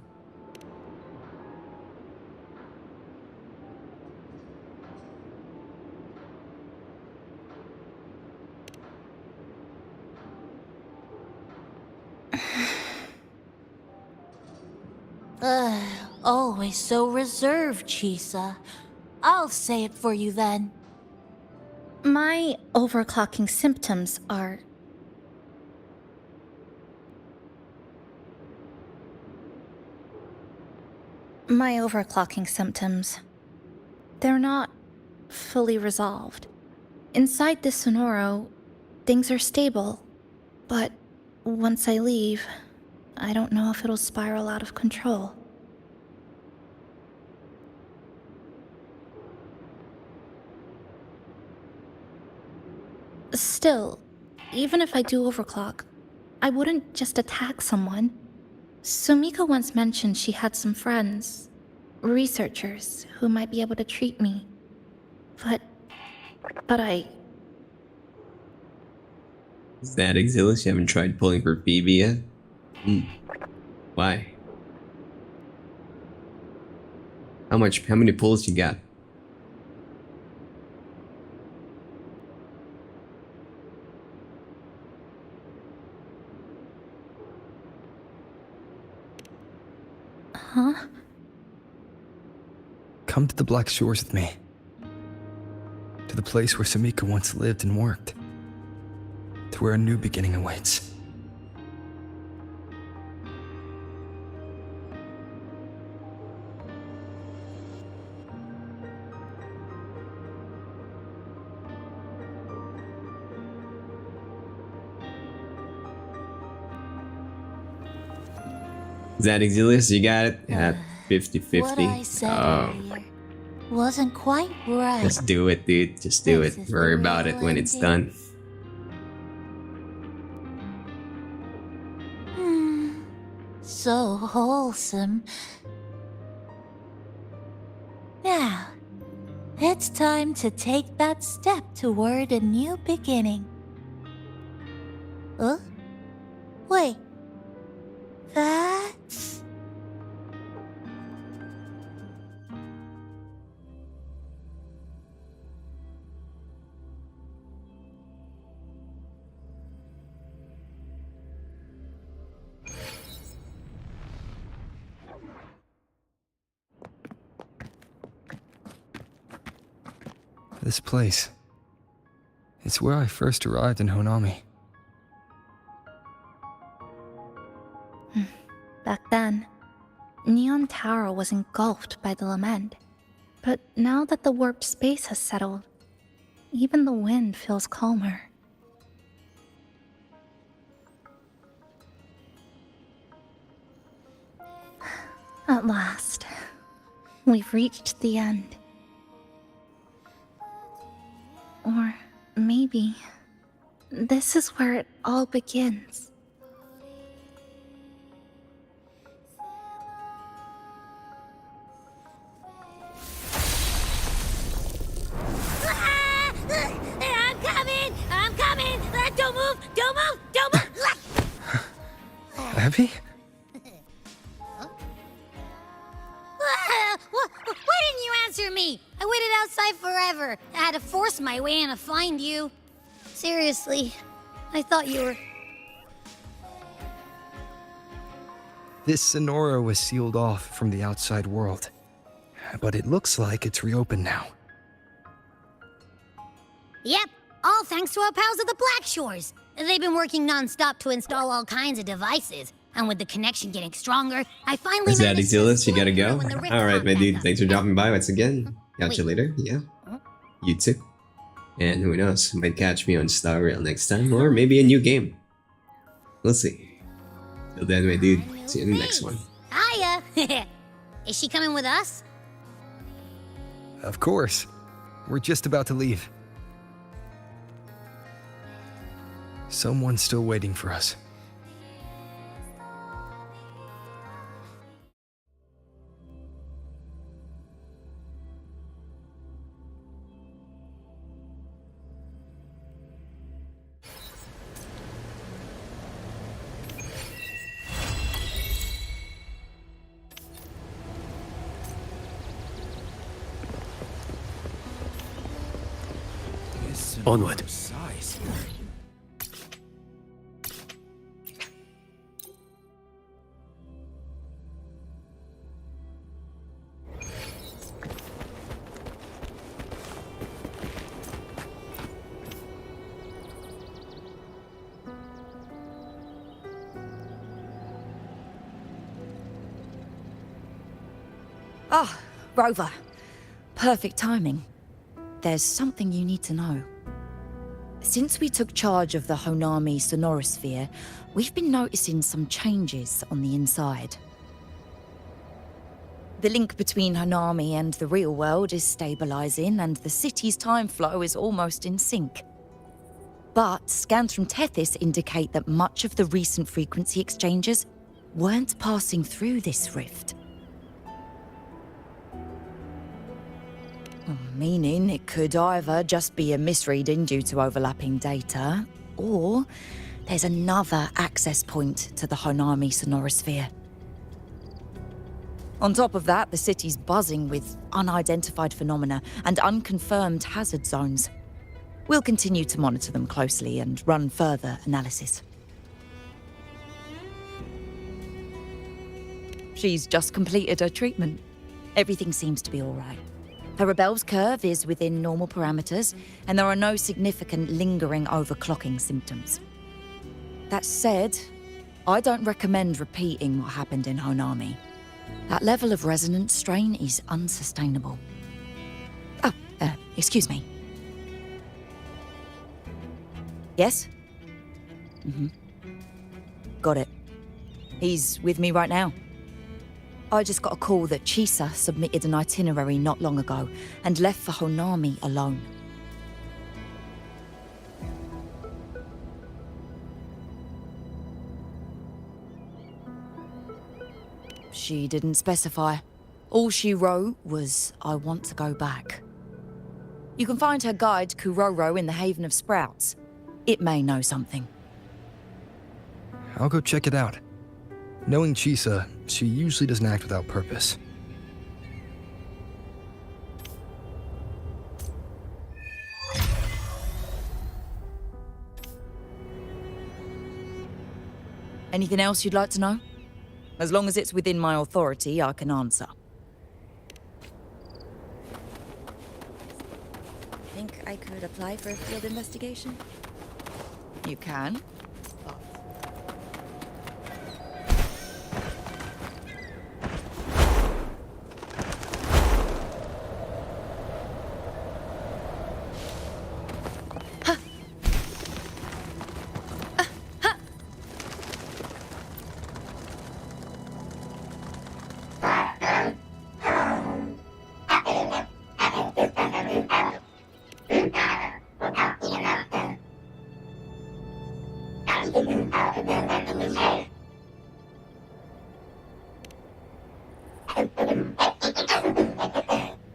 Always so reserved, Chisa. I'll say it for you then. My overclocking symptoms are... My overclocking symptoms. They're not fully resolved. Inside this Sonoro, things are stable. But once I leave, I don't know if it'll spiral out of control. Still, even if I do overclock, I wouldn't just attack someone. Sumika once mentioned she had some friends, researchers, who might be able to treat me. But I... Is that Exilius? You haven't tried pulling for BB yet? Why? How many pulls you got? Huh? Come to the Black Shores with me. To the place where Sumika once lived and worked. To where a new beginning awaits. Is that Exilius? You got it? At What I 50-50. said Oh, earlier wasn't quite right. just do it, dude. Just do it. Worry about it when it's done. So wholesome. Now, it's time to take that step toward a new beginning. Wait. That's... This place. It's where I first arrived in Honami. Back then, Neon Tower was engulfed by the Lament. But now that the warped space has settled, even the wind feels calmer. At last, we've reached the end. Or maybe this is where it all begins. I'm coming! Don't move! Don't move! Don't move! Abby? Why didn't you answer me? I waited outside forever. I had to force my way in to find you. Seriously, I thought you were... This Sonora was sealed off from the outside world. But it looks like it's reopened now. Yep, all thanks to our pals at the Black Shores. They've been working non-stop to install all kinds of devices. And with the connection getting stronger, I finally Is that managed Exilus? to You gotta go? when the rift Alright, my popped dude. back Thanks for dropping by once again. Catch you later. Yeah. You too. And who knows? Might catch me on Star Rail next time. Or maybe a new game. We'll see. Till then, my dude. See you in the next one. Hiya! Is she coming with us? Of course. We're just about to leave. Someone's still waiting for us. Onward. Ah, Rover. Perfect timing. There's something you need to know. Since we took charge of the Honami Sonorosphere, we've been noticing some changes on the inside. The link between Honami and the real world is stabilizing, and the city's time flow is almost in sync. But scans from Tethys indicate that much of the recent frequency exchanges weren't passing through this rift. Meaning it could either just be a misreading due to overlapping data, or there's another access point to the Honami Sonorosphere. On top of that, the city's buzzing with unidentified phenomena and unconfirmed hazard zones. We'll continue to monitor them closely and run further analysis. She's just completed her treatment. Everything seems to be all right. Her rebel's curve is within normal parameters, and there are no significant lingering overclocking symptoms. That said, I don't recommend repeating what happened in Honami. That level of resonance strain is unsustainable. Oh, excuse me. Yes? Got it. He's with me right now. I just got a call that Chisa submitted an itinerary not long ago and left for Honami alone. She didn't specify. All she wrote was, "I want to go back." You can find her guide, Kuroro, in the Haven of Sprouts. It may know something. I'll go check it out. Knowing Chisa, she usually doesn't act without purpose. Anything else you'd like to know? As long as it's within my authority, I can answer. could apply for a field investigation. You can?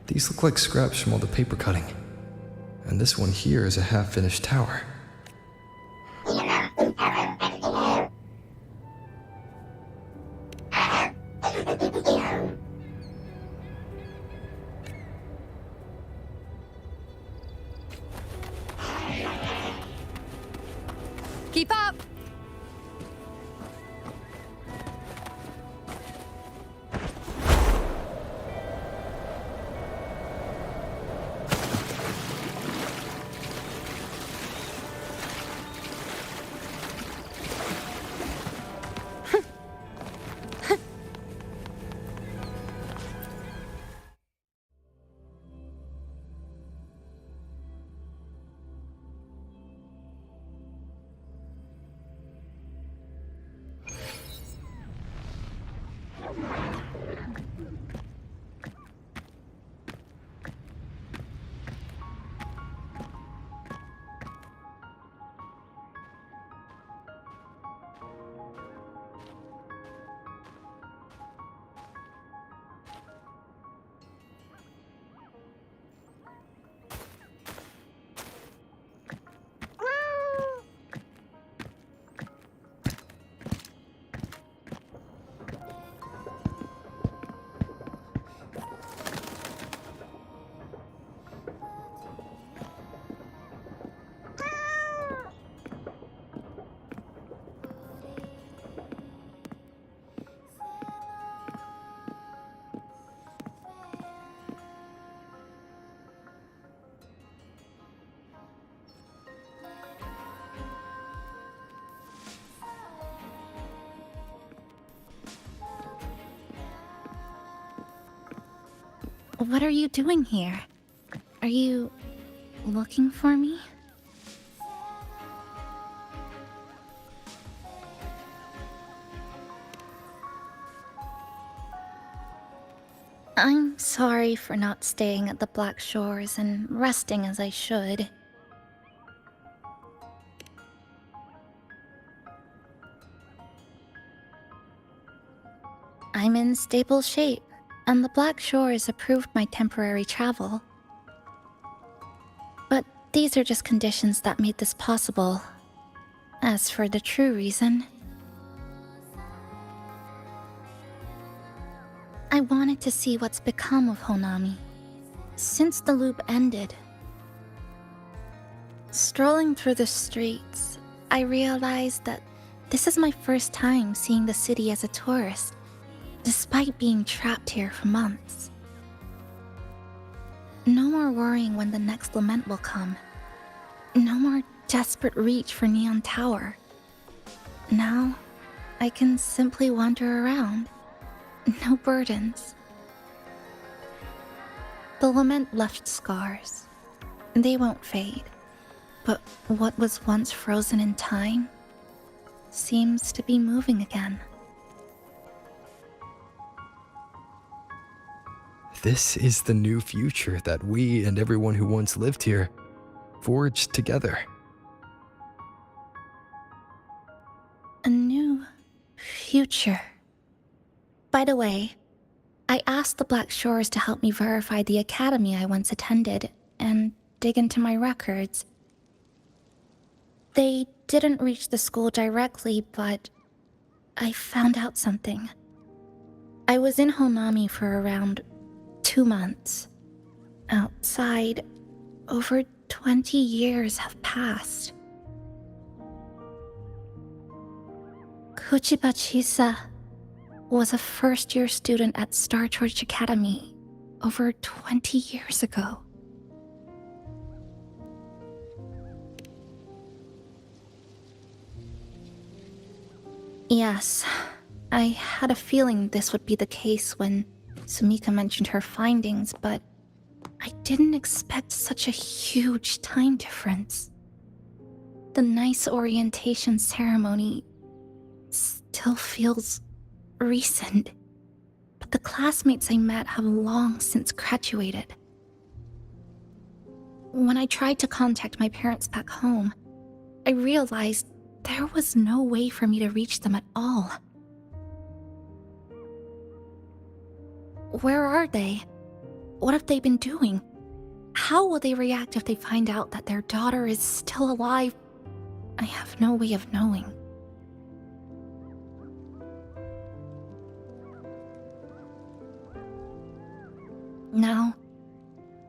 These look like scraps from all the paper cutting. And this one here is a half-finished tower. Keep up! What are you doing here? Are you looking for me? I'm sorry for not staying at the Black Shores and resting as I should. I'm in stable shape, and the Black Shores approved my temporary travel. But these are just conditions that made this possible. As for the true reason, I wanted to see what's become of Honami. Since the loop ended, strolling through the streets, I realized that this is my first time seeing the city as a tourist, despite being trapped here for months. No more worrying when the next Lament will come. No more desperate reach for Neon Tower. Now, I can simply wander around. No burdens. The Lament left scars. They won't fade. But what was once frozen in time seems to be moving again. This is the new future that we and everyone who once lived here forged together. A new future. By the way, I asked the Black Shores to help me verify the academy I once attended and dig into my records. They didn't reach the school directly, but I found out something. I was in Honami for around 2 months. Outside, over 20 years have passed. Kuchiba Chisa was a first-year student at Star Torch Academy over 20 years ago. Yes, I had a feeling this would be the case when Sumika mentioned her findings, but I didn't expect such a huge time difference. The nice orientation ceremony still feels recent, but the classmates I met have long since graduated. When I tried to contact my parents back home, I realized there was no way for me to reach them at all. Where are they? What have they been doing? How will they react if they find out that their daughter is still alive? I have no way of knowing. Now,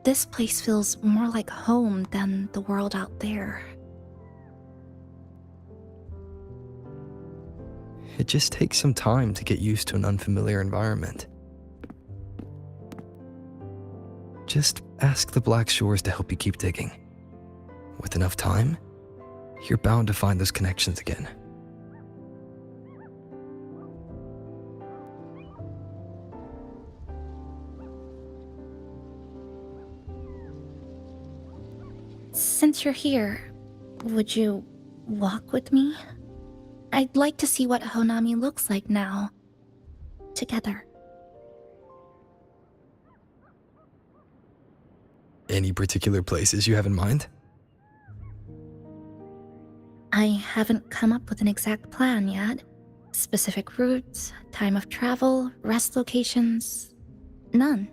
this place feels more like home than the world out there. It just takes some time to get used to an unfamiliar environment. Just ask the Black Shores to help you keep digging. With enough time, you're bound to find those connections again. Since you're here, would you walk with me? I'd like to see what Honami looks like now. Together. Any particular places you have in mind? I haven't come up with an exact plan yet. Specific routes, time of travel, rest locations, none.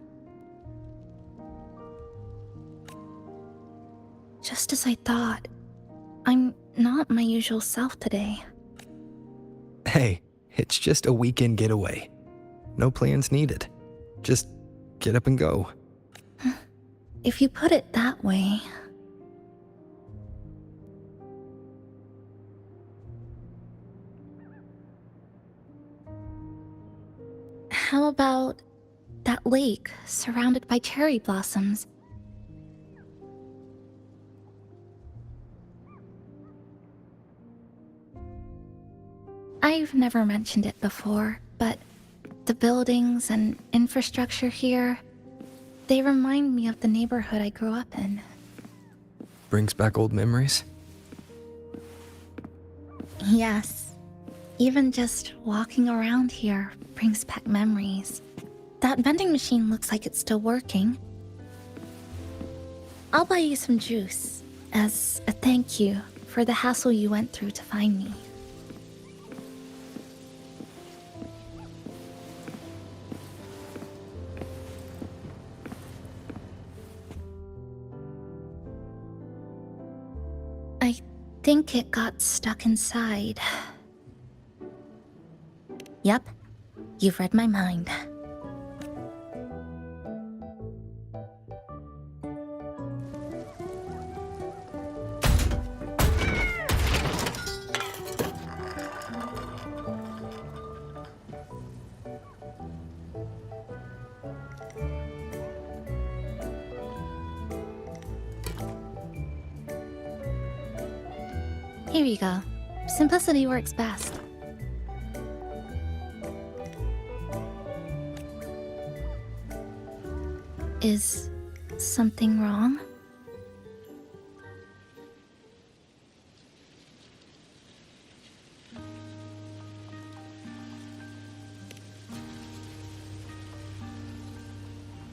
Just as I thought, I'm not my usual self today. Hey, it's just a weekend getaway. No plans needed. Just get up and go. If you put it that way... How about that lake surrounded by cherry blossoms? I've never mentioned it before, but the buildings and infrastructure here, they remind me of the neighborhood I grew up in. Brings back old memories? Yes. Even just walking around here brings back memories. That vending machine looks like it's still working. I'll buy you some juice as a thank you for the hassle you went through to find me. I think it got stuck inside. Yep, you've read my mind. Here you go. Simplicity works best. Is something wrong?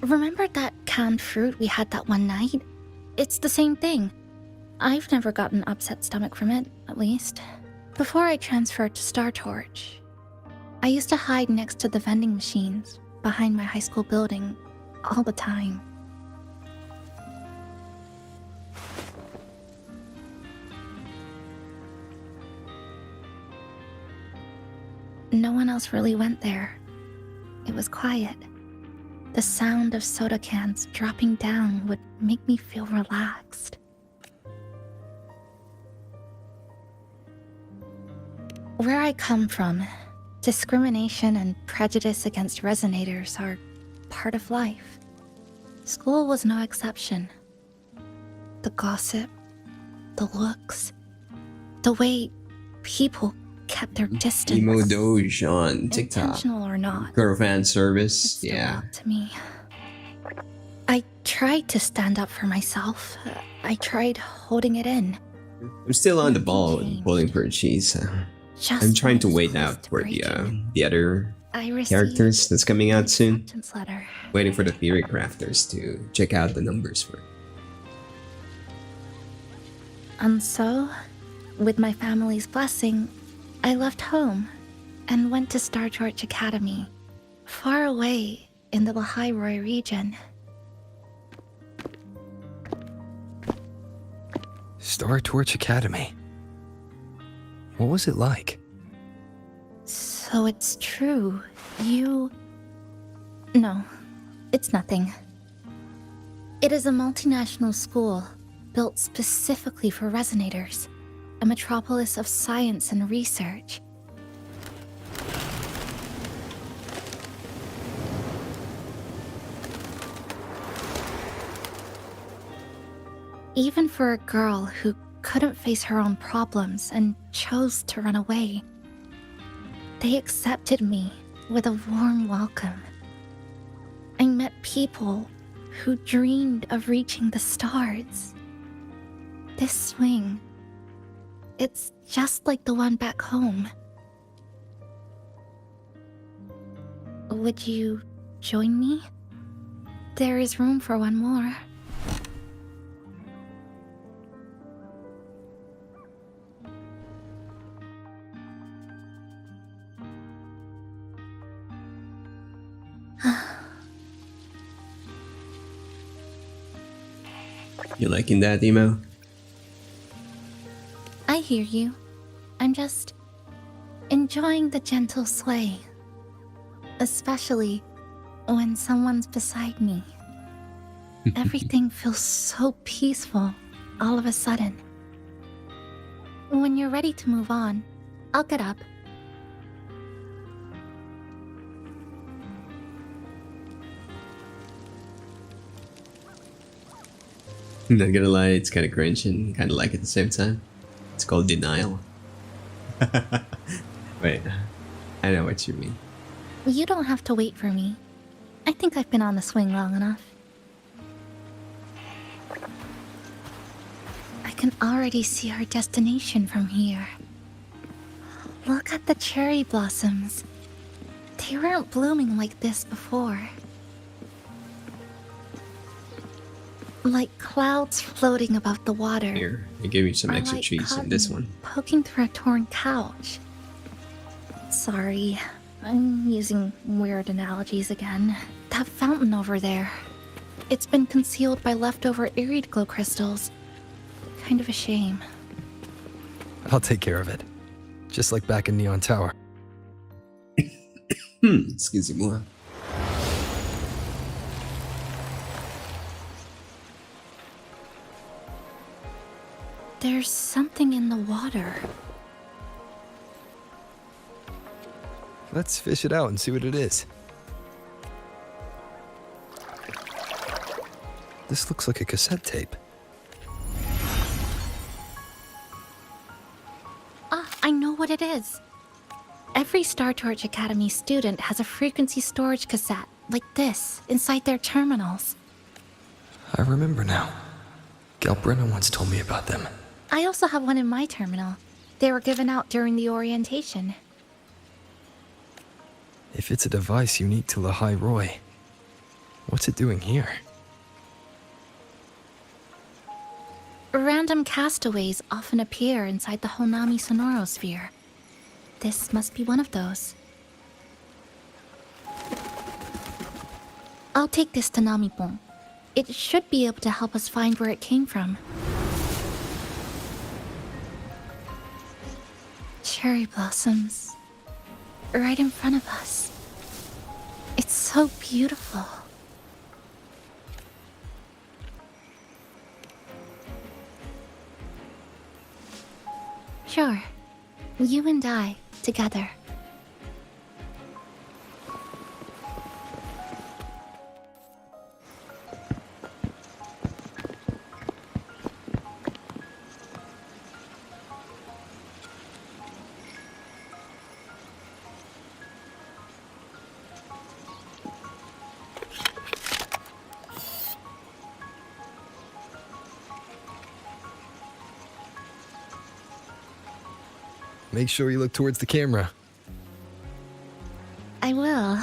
Remember that canned fruit we had that one night? It's the same thing. I've never gotten upset stomach from it, at least. Before I transferred to Star Torch, I used to hide next to the vending machines behind my high school building all the time. No one else really went there. It was quiet. The sound of soda cans dropping down would make me feel relaxed. Where I come from, discrimination and prejudice against Resonators are part of life. School was no exception. The gossip, the looks, the way people kept their distance. Emo Doge on TikTok. Intentional or not. Girl fan service. Stood Yeah. out to me. I tried to stand up for myself. I tried holding it in. I'm still on the ball and pulling for cheese. I'm trying to wait out for the other I received characters that's coming out soon. acceptance letter. Waiting for the theory crafters to check out the numbers for it. And so, with my family's blessing, I left home and went to Star Torch Academy, far away in the Lahairoi region. Star Torch Academy. What was it like? So it's true. No, it's nothing. It is a multinational school built specifically for Resonators, a metropolis of science and research. Even for a girl who couldn't face her own problems and chose to run away, they accepted me with a warm welcome. I met people who dreamed of reaching the stars. This swing, it's just like the one back home. Would you join me? There is room for one more. You liking that, Emo? I hear you. I'm just enjoying the gentle sway. Especially when someone's beside me. Everything feels so peaceful all of a sudden. When you're ready to move on, I'll get up. I'm not gonna lie, it's kind of cringe and kind of like it at the same time. It's called denial. Wait, I know what you mean. You don't have to wait for me. I think I've been on the swing long enough. I can already see our destination from here. Look at the cherry blossoms. They weren't blooming like this before. Like clouds floating above the water. Here, I gave you some extra like cheese in this one. Poking through a torn couch. Sorry, I'm using weird analogies again. That fountain over there. It's been concealed by leftover Irid glow crystals. Kind of a shame. I'll take care of it. Just like back in Neon Tower. Excuse me. There's something in the water. Let's fish it out and see what it is. This looks like a cassette tape. Ah, I know what it is. Every Star Torch Academy student has a frequency storage cassette, like this, inside their terminals. I remember now. Galbrenna once told me about them. I also have one in my terminal. They were given out during the orientation. If it's a device unique to Lahairoi, what's it doing here? Random castaways often appear inside the Honami sonorosphere. This must be one of those. I'll take this to Namipon. It should be able to help us find where it came from. Cherry blossoms. Right in front of us. It's so beautiful. Sure. You and I, together. Make sure you look towards the camera. I will.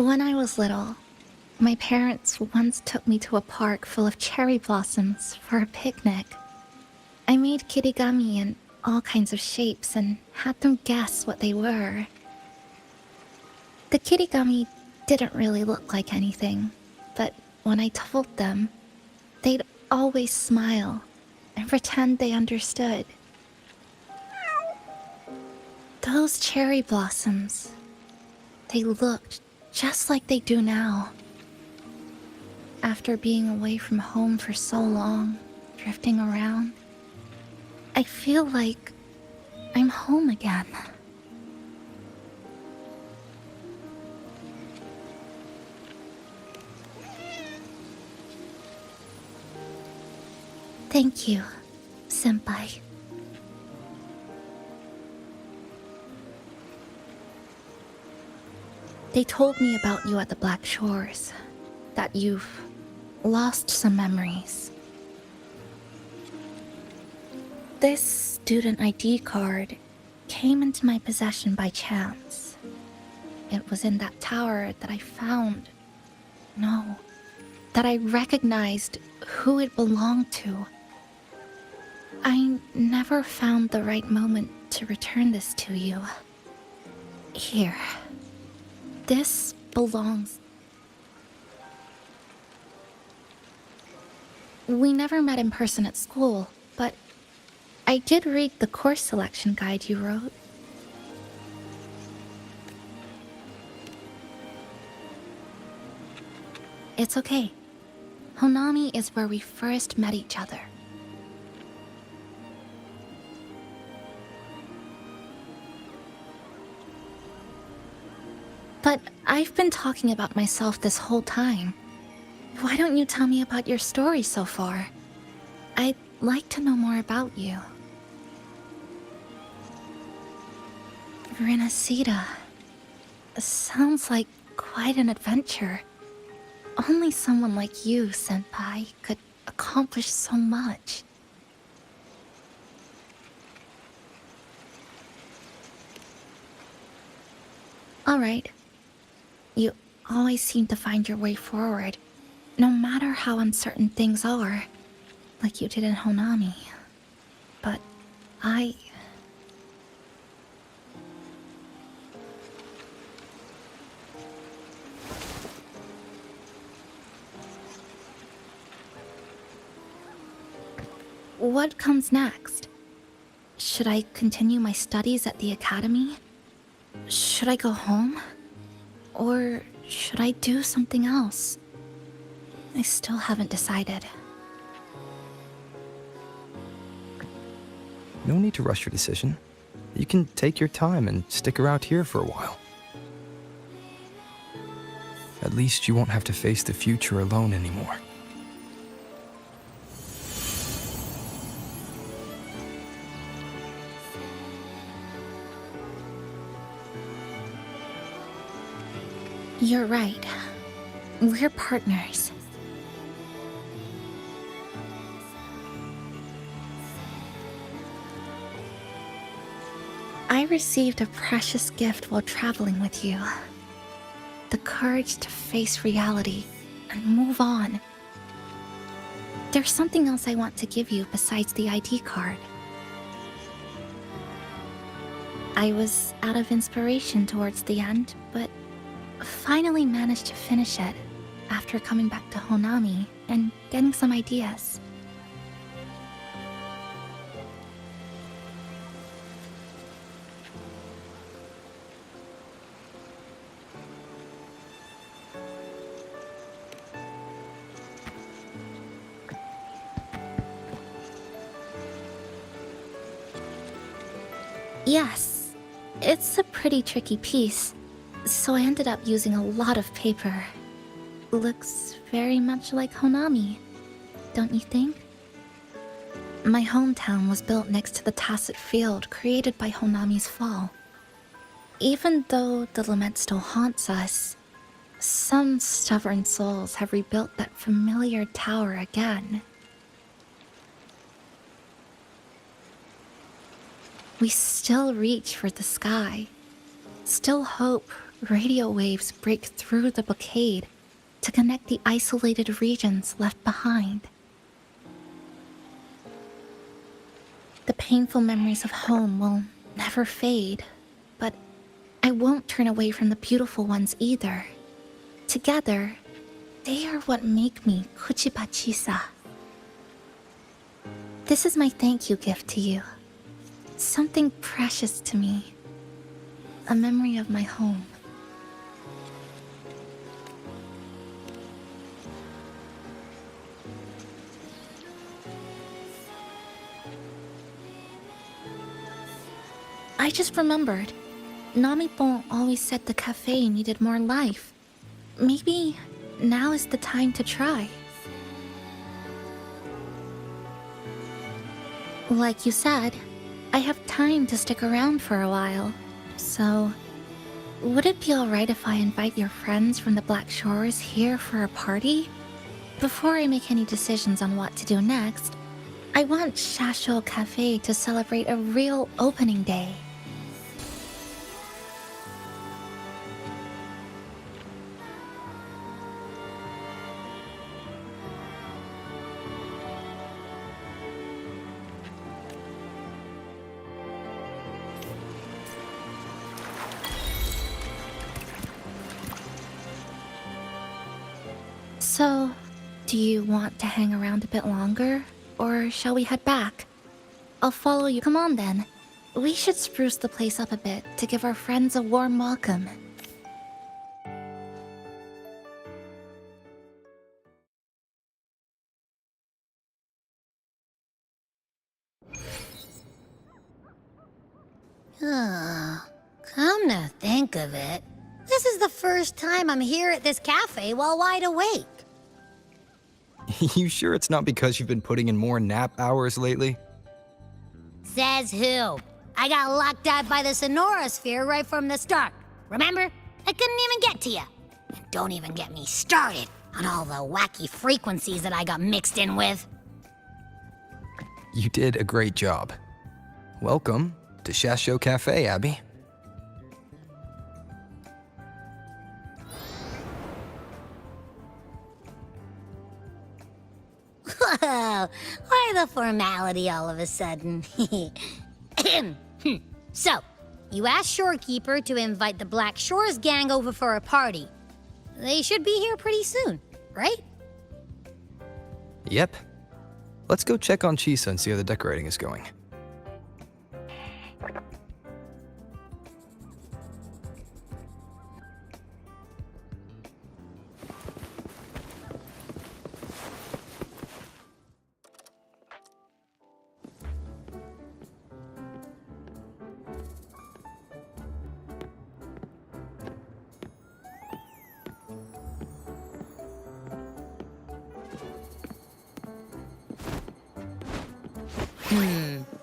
When I was little, my parents once took me to a park full of cherry blossoms for a picnic. I made kirigami in all kinds of shapes and had them guess what they were. The kirigami didn't really look like anything, but when I told them, they'd always smile and pretend they understood. Those cherry blossoms, they looked just like they do now. After being away from home for so long, drifting around, I feel like I'm home again. Thank you, Senpai. They told me about you at the Black Shores, that you've lost some memories. This student ID card came into my possession by chance. It was in that tower that I found. No, that I recognized who it belonged to. I never found the right moment to return this to you. Here. This belongs. We never met in person at school, but I did read the course selection guide you wrote. It's okay. Honami is where we first met each other. But I've been talking about myself this whole time. Why don't you tell me about your story so far? I'd like to know more about you. Renacida. Sounds like quite an adventure. Only someone like you, Senpai, could accomplish so much. Alright. You always seem to find your way forward, no matter how uncertain things are, like you did in Honami. But What comes next? Should I continue my studies at the academy? Should I go home? Or should I do something else? I still haven't decided. No need to rush your decision. You can take your time and stick around here for a while. At least you won't have to face the future alone anymore. You're right. We're partners. I received a precious gift while traveling with you. The courage to face reality and move on. There's something else I want to give you besides the ID card. I was out of inspiration towards the end, but finally managed to finish it after coming back to Honami and getting some ideas. Yes, it's a pretty tricky piece, so I ended up using a lot of paper. Looks very much like Honami, don't you think? My hometown was built next to the tacit field created by Honami's fall. Even though the Lament still haunts us, some stubborn souls have rebuilt that familiar tower again. We still reach for the sky, still hope radio waves break through the blockade to connect the isolated regions left behind. The painful memories of home will never fade, but I won't turn away from the beautiful ones either. Together, they are what make me Kuchibachisa. This is my thank you gift to you. Something precious to me. A memory of my home. I just remembered. Namipon always said the cafe needed more life. Maybe now is the time to try. Like you said, I have time to stick around for a while. So, would it be alright if I invite your friends from the Black Shores here for a party? Before I make any decisions on what to do next, I want Shasho Cafe to celebrate a real opening day. So, do you want to hang around a bit longer, or shall we head back? I'll follow you. Come on then. We should spruce the place up a bit to give our friends a warm welcome. Come to think of it, this is the first time I'm here at this cafe while wide awake. You sure it's not because you've been putting in more nap hours lately? Says who? I got locked out by the Sonora Sphere right from the start. Remember? I couldn't even get to you. And don't even get me started on all the wacky frequencies that I got mixed in with. You did a great job. Welcome to Shasho Cafe, Abby. Whoa, why the formality all of a sudden? So, you asked Shorekeeper to invite the Black Shores gang over for a party. They should be here pretty soon, right? Yep. Let's go check on Chisa and see how the decorating is going.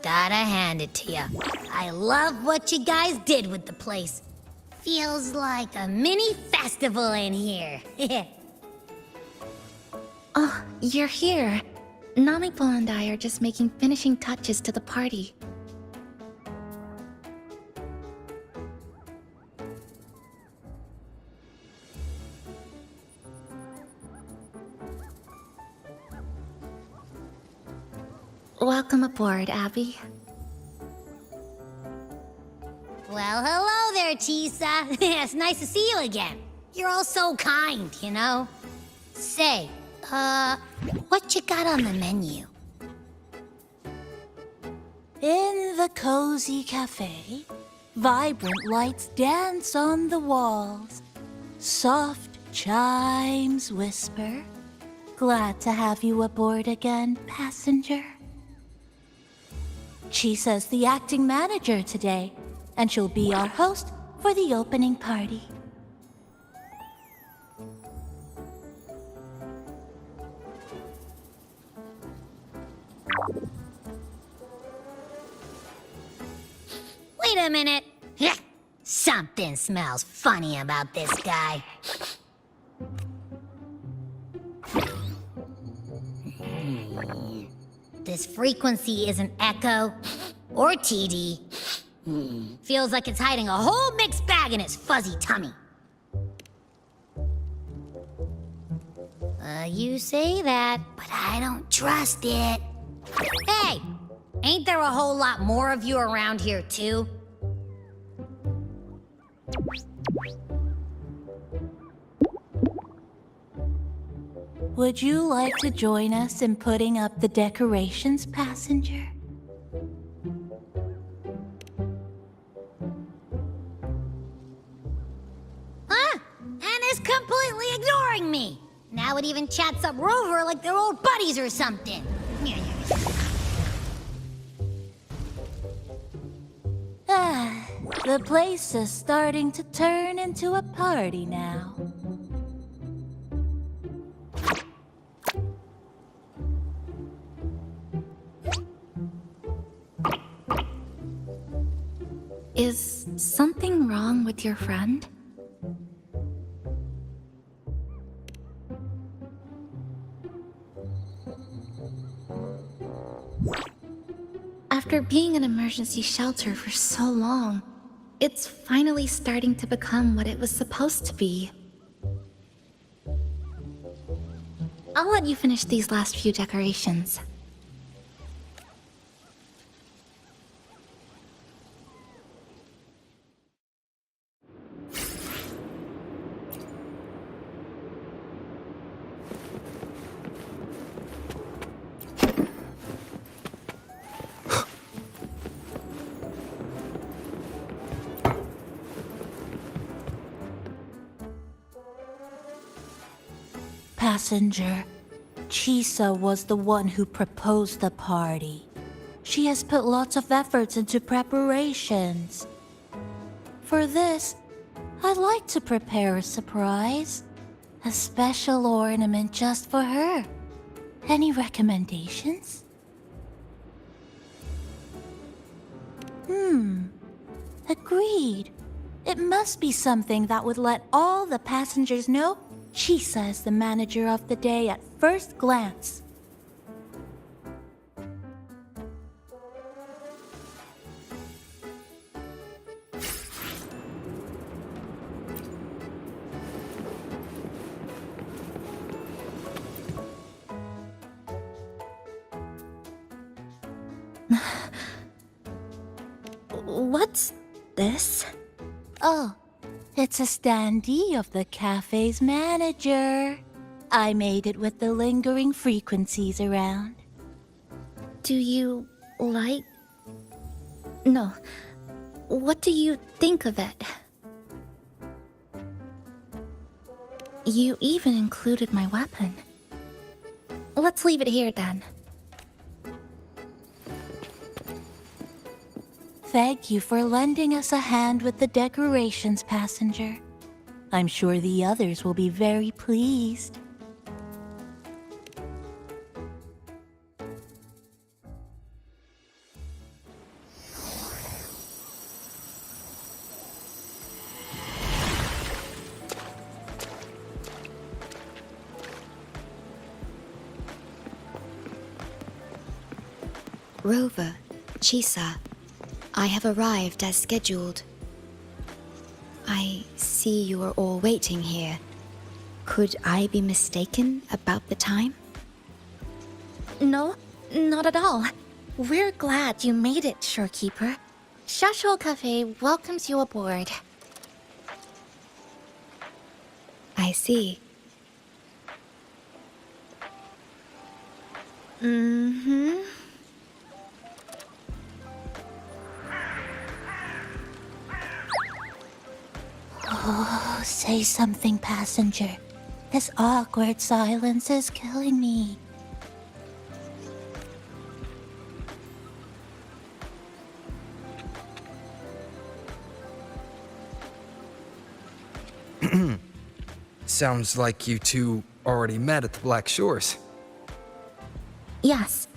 Gotta hand it to ya. I love what you guys did with the place. Feels like a mini festival in here. Oh, you're here. Namiko and I are just making finishing touches to the party. Welcome aboard, Abby. Well, hello there, Chisa. It's nice to see you again. You're all so kind, you know? Say, what you got on the menu? In the cozy cafe, vibrant lights dance on the walls. Soft chimes whisper. Glad to have you aboard again, passenger. Chisa's the acting manager today, and she'll be our host for the opening party. Wait a minute. Something smells funny about this guy. This frequency isn't echo or TD. Feels like it's hiding a whole mixed bag in its fuzzy tummy. You say that, but I don't trust it. Hey, ain't there a whole lot more of you around here too? Would you like to join us in putting up the decorations, passenger? Huh? Anna's completely ignoring me. Now it even chats up Rover like they're old buddies or something. The place is starting to turn into a party now. Is something wrong with your friend? After being an emergency shelter for so long, it's finally starting to become what it was supposed to be. I'll let you finish these last few decorations. Passenger, Chisa was the one who proposed the party. She has put lots of efforts into preparations. For this, I'd like to prepare a surprise. A special ornament just for her. Any recommendations? Agreed. It must be something that would let all the passengers know Chisa is the manager of the day at first glance. What's this? Oh, it's a standee of the cafe's manager. I made it with the lingering frequencies around. Do you like... No. What do you think of it? You even included my weapon. Let's leave it here then. Thank you for lending us a hand with the decorations, passenger. I'm sure the others will be very pleased. Rover, Chisa, I have arrived as scheduled. I see you are all waiting here. Could I be mistaken about the time? No, not at all. We're glad you made it, Shorekeeper. Shashol Cafe welcomes you aboard. I see. Oh, say something, passenger. This awkward silence is killing me. Sounds like you two already met at the Black Shores. Yes.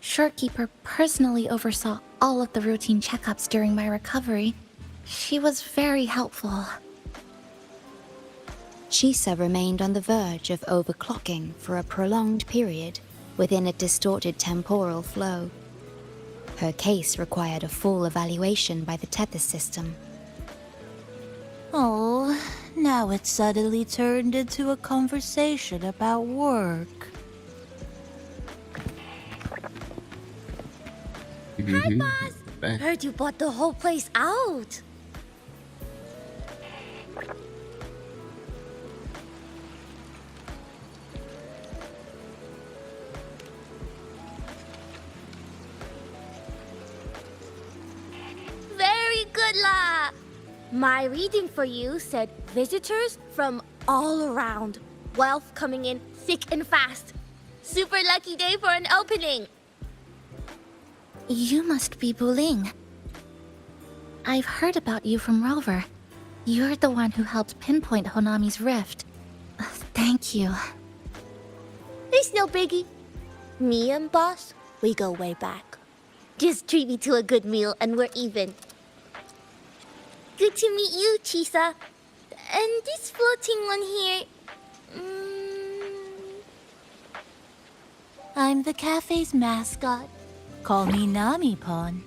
Shorekeeper personally oversaw all of the routine checkups during my recovery. She was very helpful. Chisa remained on the verge of overclocking for a prolonged period within a distorted temporal flow. Her case required a full evaluation by the Tethys system. Oh, now it suddenly turned into a conversation about work. Hi, boss! Heard you bought the whole place out. Very good, La! My reading for you said visitors from all around. Wealth coming in thick and fast. Super lucky day for an opening. You must be Buling. I've heard about you from Rover. You're the one who helped pinpoint Honami's rift. Thank you. It's no biggie. Me and boss, we go way back. Just treat me to a good meal and we're even. Good to meet you, Chisa. And this floating one here... I'm the cafe's mascot. Call me Nami-Pon.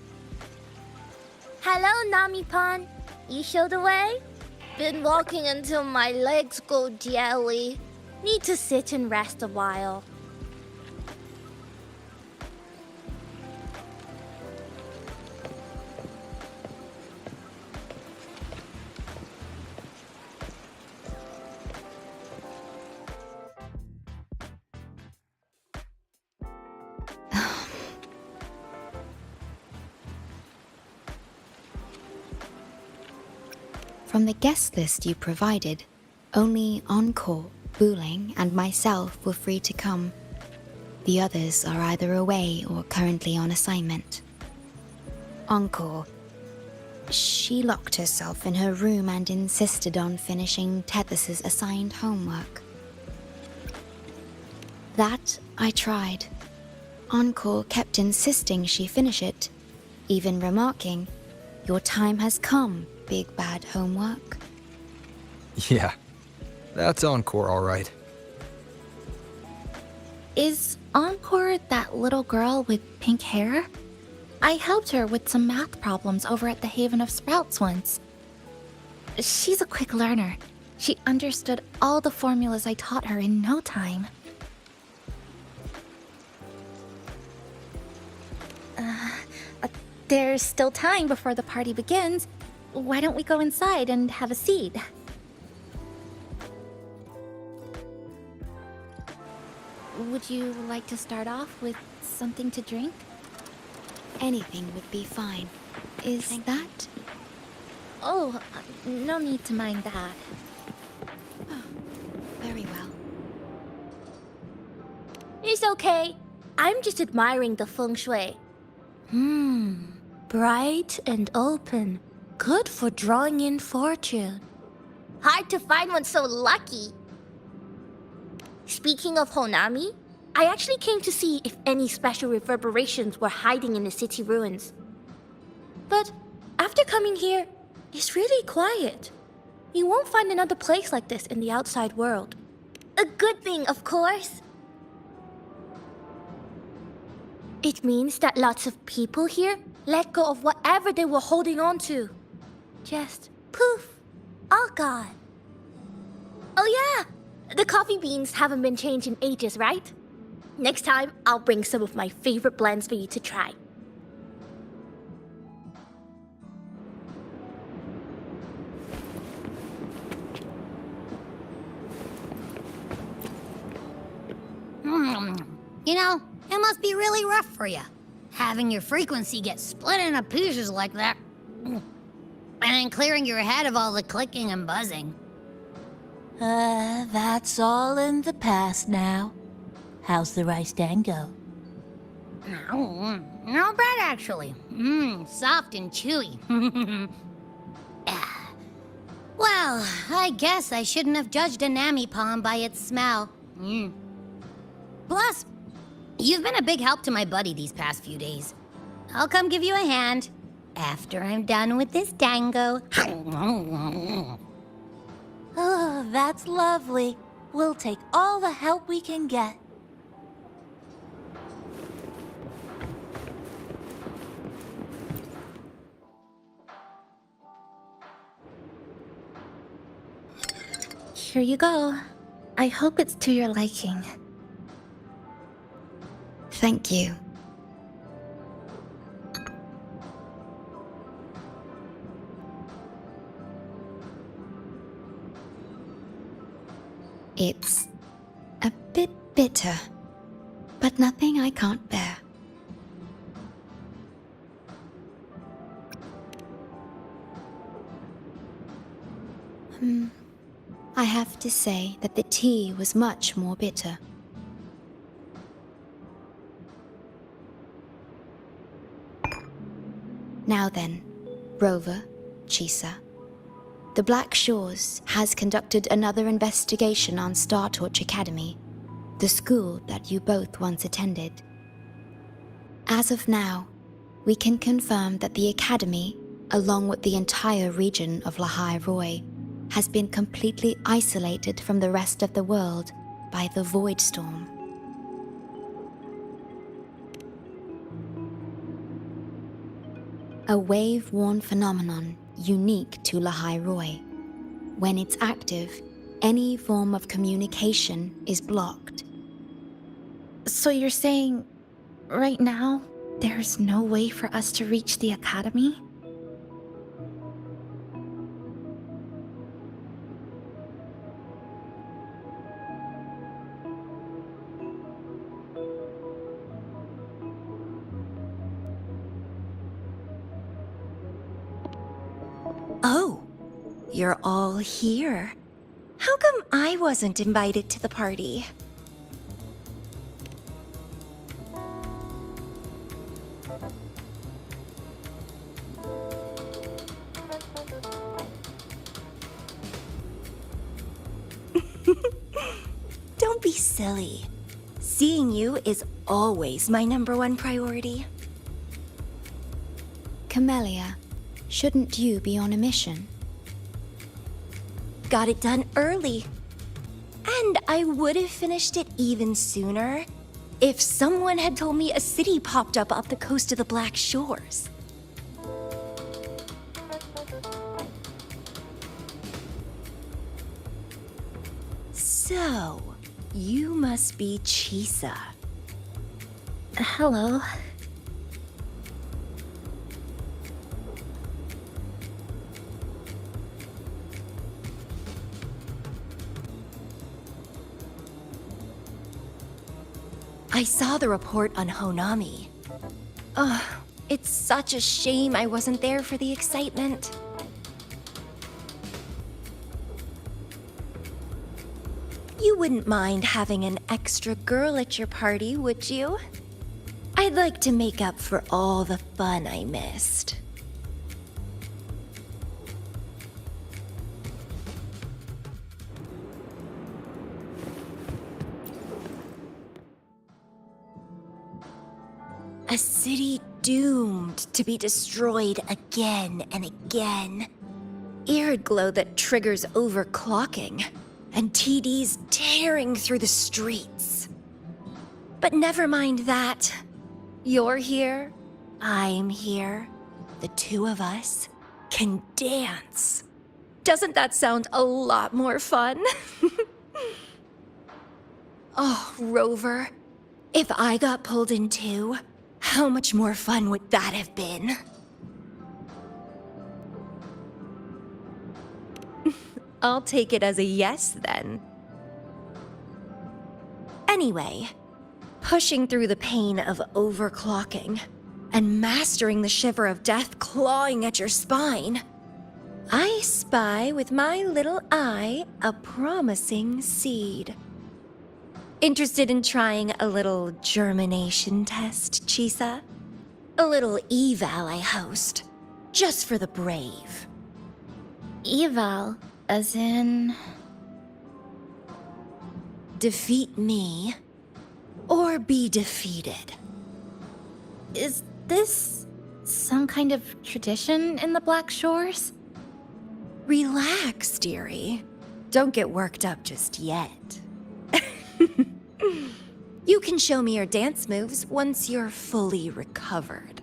Hello, Nami-Pon. You show the way? Been walking until my legs go jelly. Need to sit and rest a while. From the guest list you provided, only Encore, Buling, and myself were free to come. The others are either away or currently on assignment. Encore. She locked herself in her room and insisted on finishing Tethys's assigned homework. That I tried. Encore kept insisting she finish it, even remarking, "Your time has come, big bad homework." Yeah, that's Encore, all right. Is Encore that little girl with pink hair? I helped her with some math problems over at the Haven of Sprouts once. She's a quick learner. She understood all the formulas I taught her in no time. There's still time before the party begins. Why don't we go inside and have a seat? Would you like to start off with something to drink? Anything would be fine. Is that? Oh, no need to mind that. Oh, very well. It's okay. I'm just admiring the feng shui. Bright and open. Good for drawing in fortune. Hard to find one so lucky. Speaking of Honami, I actually came to see if any special reverberations were hiding in the city ruins. But after coming here, it's really quiet. You won't find another place like this in the outside world. A good thing, of course. It means that lots of people here let go of whatever they were holding on to. Just poof, all gone. Oh yeah, the coffee beans haven't been changed in ages, right? Next time, I'll bring some of my favorite blends for you to try. You know, it must be really rough for you, having your frequency get split into pieces like that. And then clearing your head of all the clicking and buzzing. That's all in the past now. How's the rice dango? Oh, not bad actually. Soft and chewy. Well, I guess I shouldn't have judged a Nami palm by its smell. Plus, you've been a big help to my buddy these past few days. I'll come give you a hand after I'm done with this tango. Oh, that's lovely. We'll take all the help we can get. Here you go. I hope it's to your liking. Thank you. It's a bit bitter, but nothing I can't bear. I have to say that the tea was much more bitter. Now then, Rover, Chisa. The Black Shores has conducted another investigation on Star Torch Academy, the school that you both once attended. As of now, we can confirm that the Academy, along with the entire region of Lahai Roi, has been completely isolated from the rest of the world by the Void Storm. A wave-worn phenomenon unique to Lahai Roi. When it's active, any form of communication is blocked. So you're saying, right now, there's no way for us to reach the Academy? Oh, you're all here. How come I wasn't invited to the party? Don't be silly. Seeing you is always my #1 priority. Camellia, shouldn't you be on a mission? Got it done early. And I would have finished it even sooner if someone had told me a city popped up off the coast of the Black Shores. So, you must be Chisa. Hello. I saw the report on Honami. Ugh, it's such a shame I wasn't there for the excitement. You wouldn't mind having an extra girl at your party, would you? I'd like to make up for all the fun I missed. A city doomed to be destroyed again and again. Arid glow that triggers overclocking, and TDs tearing through the streets. But never mind that. You're here, I'm here. The two of us can dance. Doesn't that sound a lot more fun? Oh, Rover, if I got pulled in too, how much more fun would that have been? I'll take it as a yes, then. Anyway, pushing through the pain of overclocking and mastering the shiver of death clawing at your spine, I spy with my little eye a promising seed. Interested in trying a little germination test, Chisa? A little eval I host, just for the brave. Eval, as in... Defeat me, or be defeated. Is this some kind of tradition in the Black Shores? Relax, dearie. Don't get worked up just yet. You can show me your dance moves once you're fully recovered.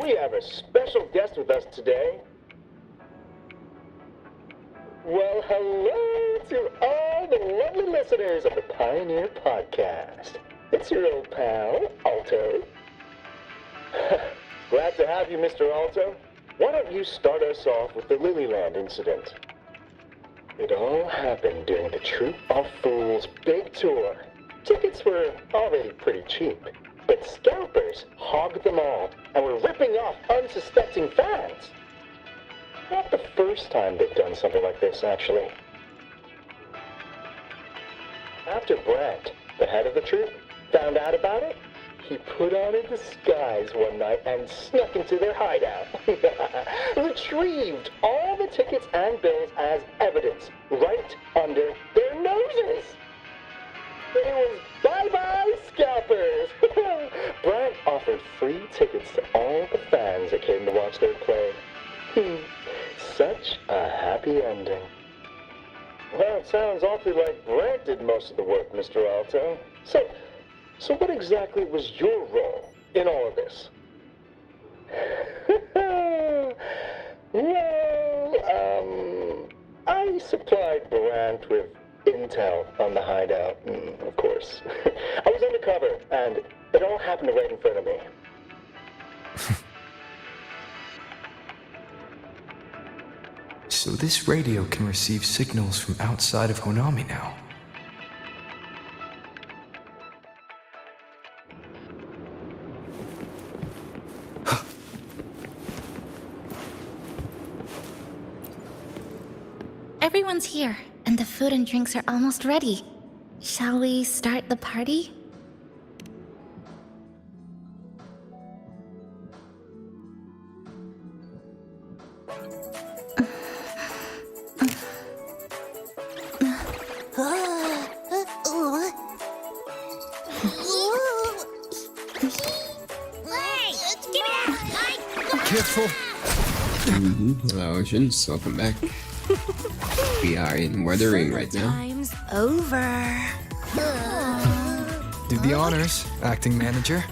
We have a special guest with us today. Well, hello to all the lovely listeners of the Pioneer Podcast. It's your old pal, Alto. Glad to have you, Mr. Alto. Why don't you start us off with the Lilyland incident? It all happened during the Troop of Fools big tour. Tickets were already pretty cheap, but scalpers hogged them all and were ripping off unsuspecting fans. Not the first time they've done something like this, actually. After Brent, the head of the troop, found out about it, he put on a disguise one night and snuck into their hideout. Retrieved all the tickets and bills as evidence right under their noses. It was bye-bye scalpers. Brent offered free tickets to all the fans that came to watch their play. Such a happy ending. Well, it sounds awfully like Brent did most of the work, Mr. Alto. So what exactly was your role in all of this? Well, I supplied Brent with intel on the hideout, of course. I was undercover, and it all happened right in front of me. So this radio can receive signals from outside of Honami now. Everyone's here, and the food and drinks are almost ready. Shall we start the party? Careful. Hello, Oceans. Welcome back. We are in Wuthering right now. Time's over. Do the honors, acting manager.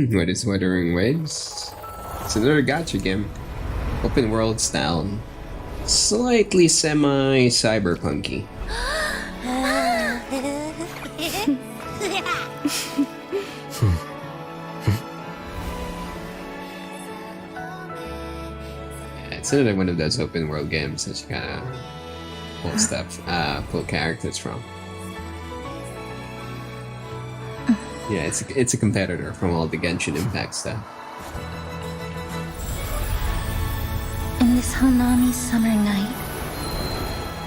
What is Wuthering Waves? It's another gacha game. Open world style. Slightly semi-cyberpunky. It's another one of those open world games that you kind of pull stuff, pull characters from. Yeah, it's a competitor from all the Genshin Impact stuff. In this Honami summer night,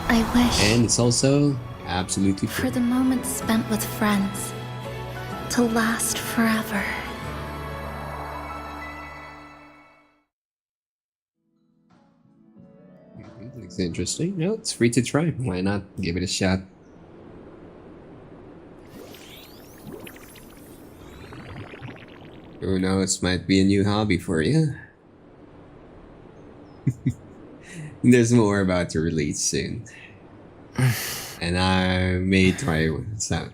I wish... And it's also absolutely free. For the moments spent with friends, to last forever. It's interesting. No, it's free to try. Why not give it a shot? Who knows, might be a new hobby for you. There's more about to release soon. And I may try some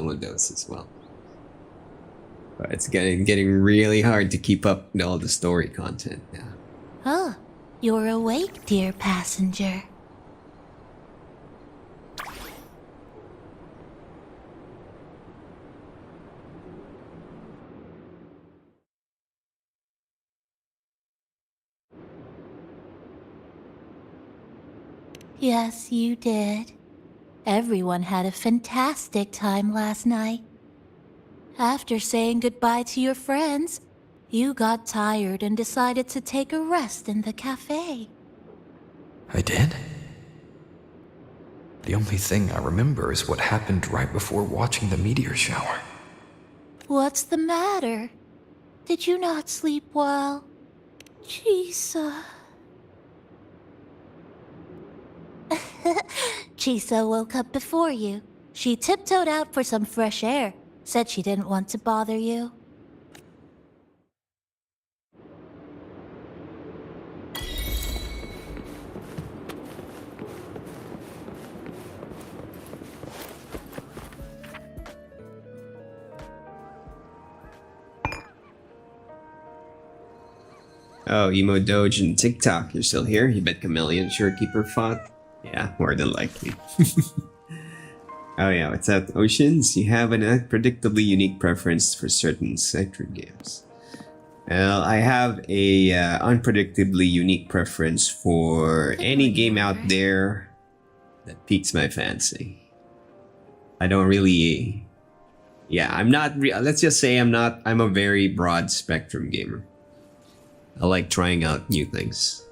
of those as well. But it's getting really hard to keep up with all the story content now. Oh, You're awake, dear passenger. Yes, you did. Everyone had a fantastic time last night. After saying goodbye to your friends, you got tired and decided to take a rest in the cafe. I did? The only thing I remember is what happened right before watching the meteor shower. What's the matter? Did you not sleep well? Chisa. Chisa woke up before you. She tiptoed out for some fresh air. Said she didn't want to bother you. Oh, Emo Doge and TikTok, you're still here? You bet Chameleon Surekeeper fought? Yeah, more than likely. Oh yeah, what's that? Oceans? You have an unpredictably unique preference for certain Sector games. Well, I have a unpredictably unique preference for any game out there that piques my fancy. I don't really... Yeah, I'm not... Let's just say I'm a very broad spectrum gamer. I like trying out new things.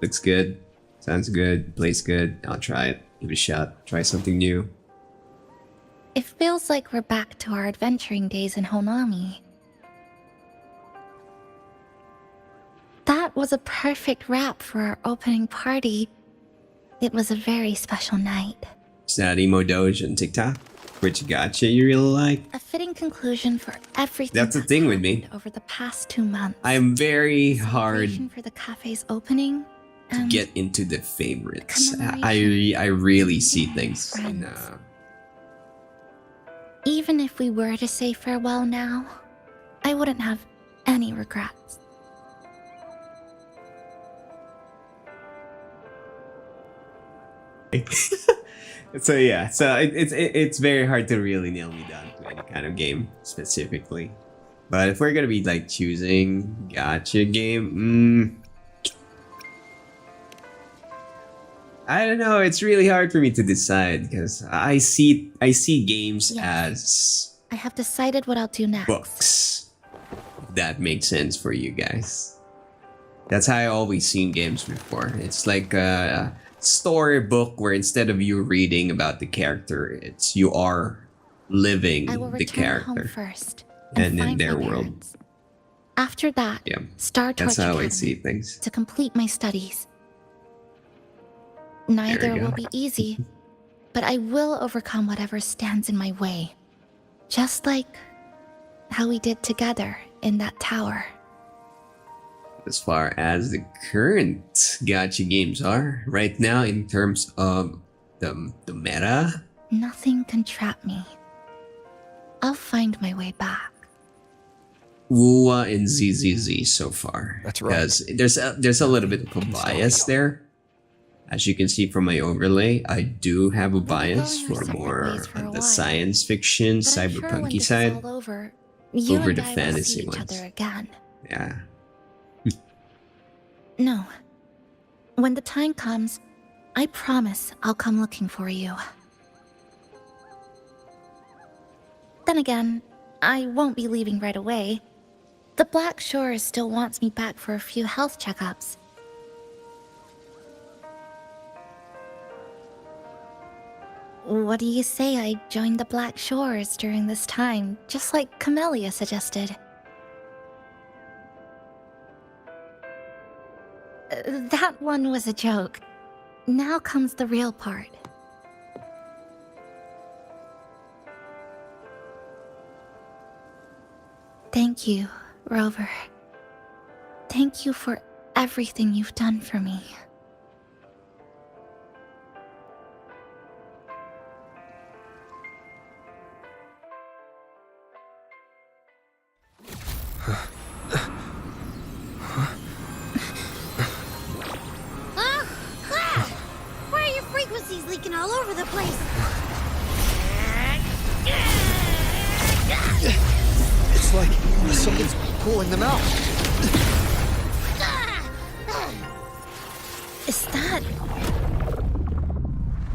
Looks good, sounds good, plays good, I'll try it, give it a shot, try something new. It feels like we're back to our adventuring days in Honami. That was a perfect wrap for our opening party. It was a very special night. Is that Emo Doge on TikTok? Which gotcha you really like? A fitting conclusion for everything That's the thing with me. over the past 2 months. I'm very hard For the cafe's opening to get into the favorites. I really see things. Even if we were to say farewell now, I wouldn't have any regrets. So yeah, so it's very hard to really nail me down to any kind of game specifically. But if we're gonna be like choosing gacha game, I don't know. It's really hard for me to decide because I see games as I have decided what I'll do next. books. If that makes sense for you guys. That's how I always seen games before. It's like a storybook where instead of you reading about the character, it's you are living the character home first and in their world. After that, Star Torch That's how I Academy see things. to complete my studies. There Neither you will go. be easy, but I will overcome whatever stands in my way. Just like how we did together in that tower. As far as the current gacha games are right now in terms of the meta, Nothing can trap me. I'll find my way back. Wuwa and ZZZ so far. That's right. Because there's a little bit of a bias there. As you can see from my overlay, I do have a bias for more on the science fiction, cyberpunky side Over over and the I will fantasy see each ones. other again. Yeah. No. When the time comes, I promise I'll come looking for you. Then again, I won't be leaving right away. The Black Shore still wants me back for a few health checkups. What do you say I join the Black Shores during this time, just like Camellia suggested? That one was a joke. Now comes the real part. Thank you, Rover. Thank you for everything you've done for me. all over the place. It's like something's pulling them out. Is that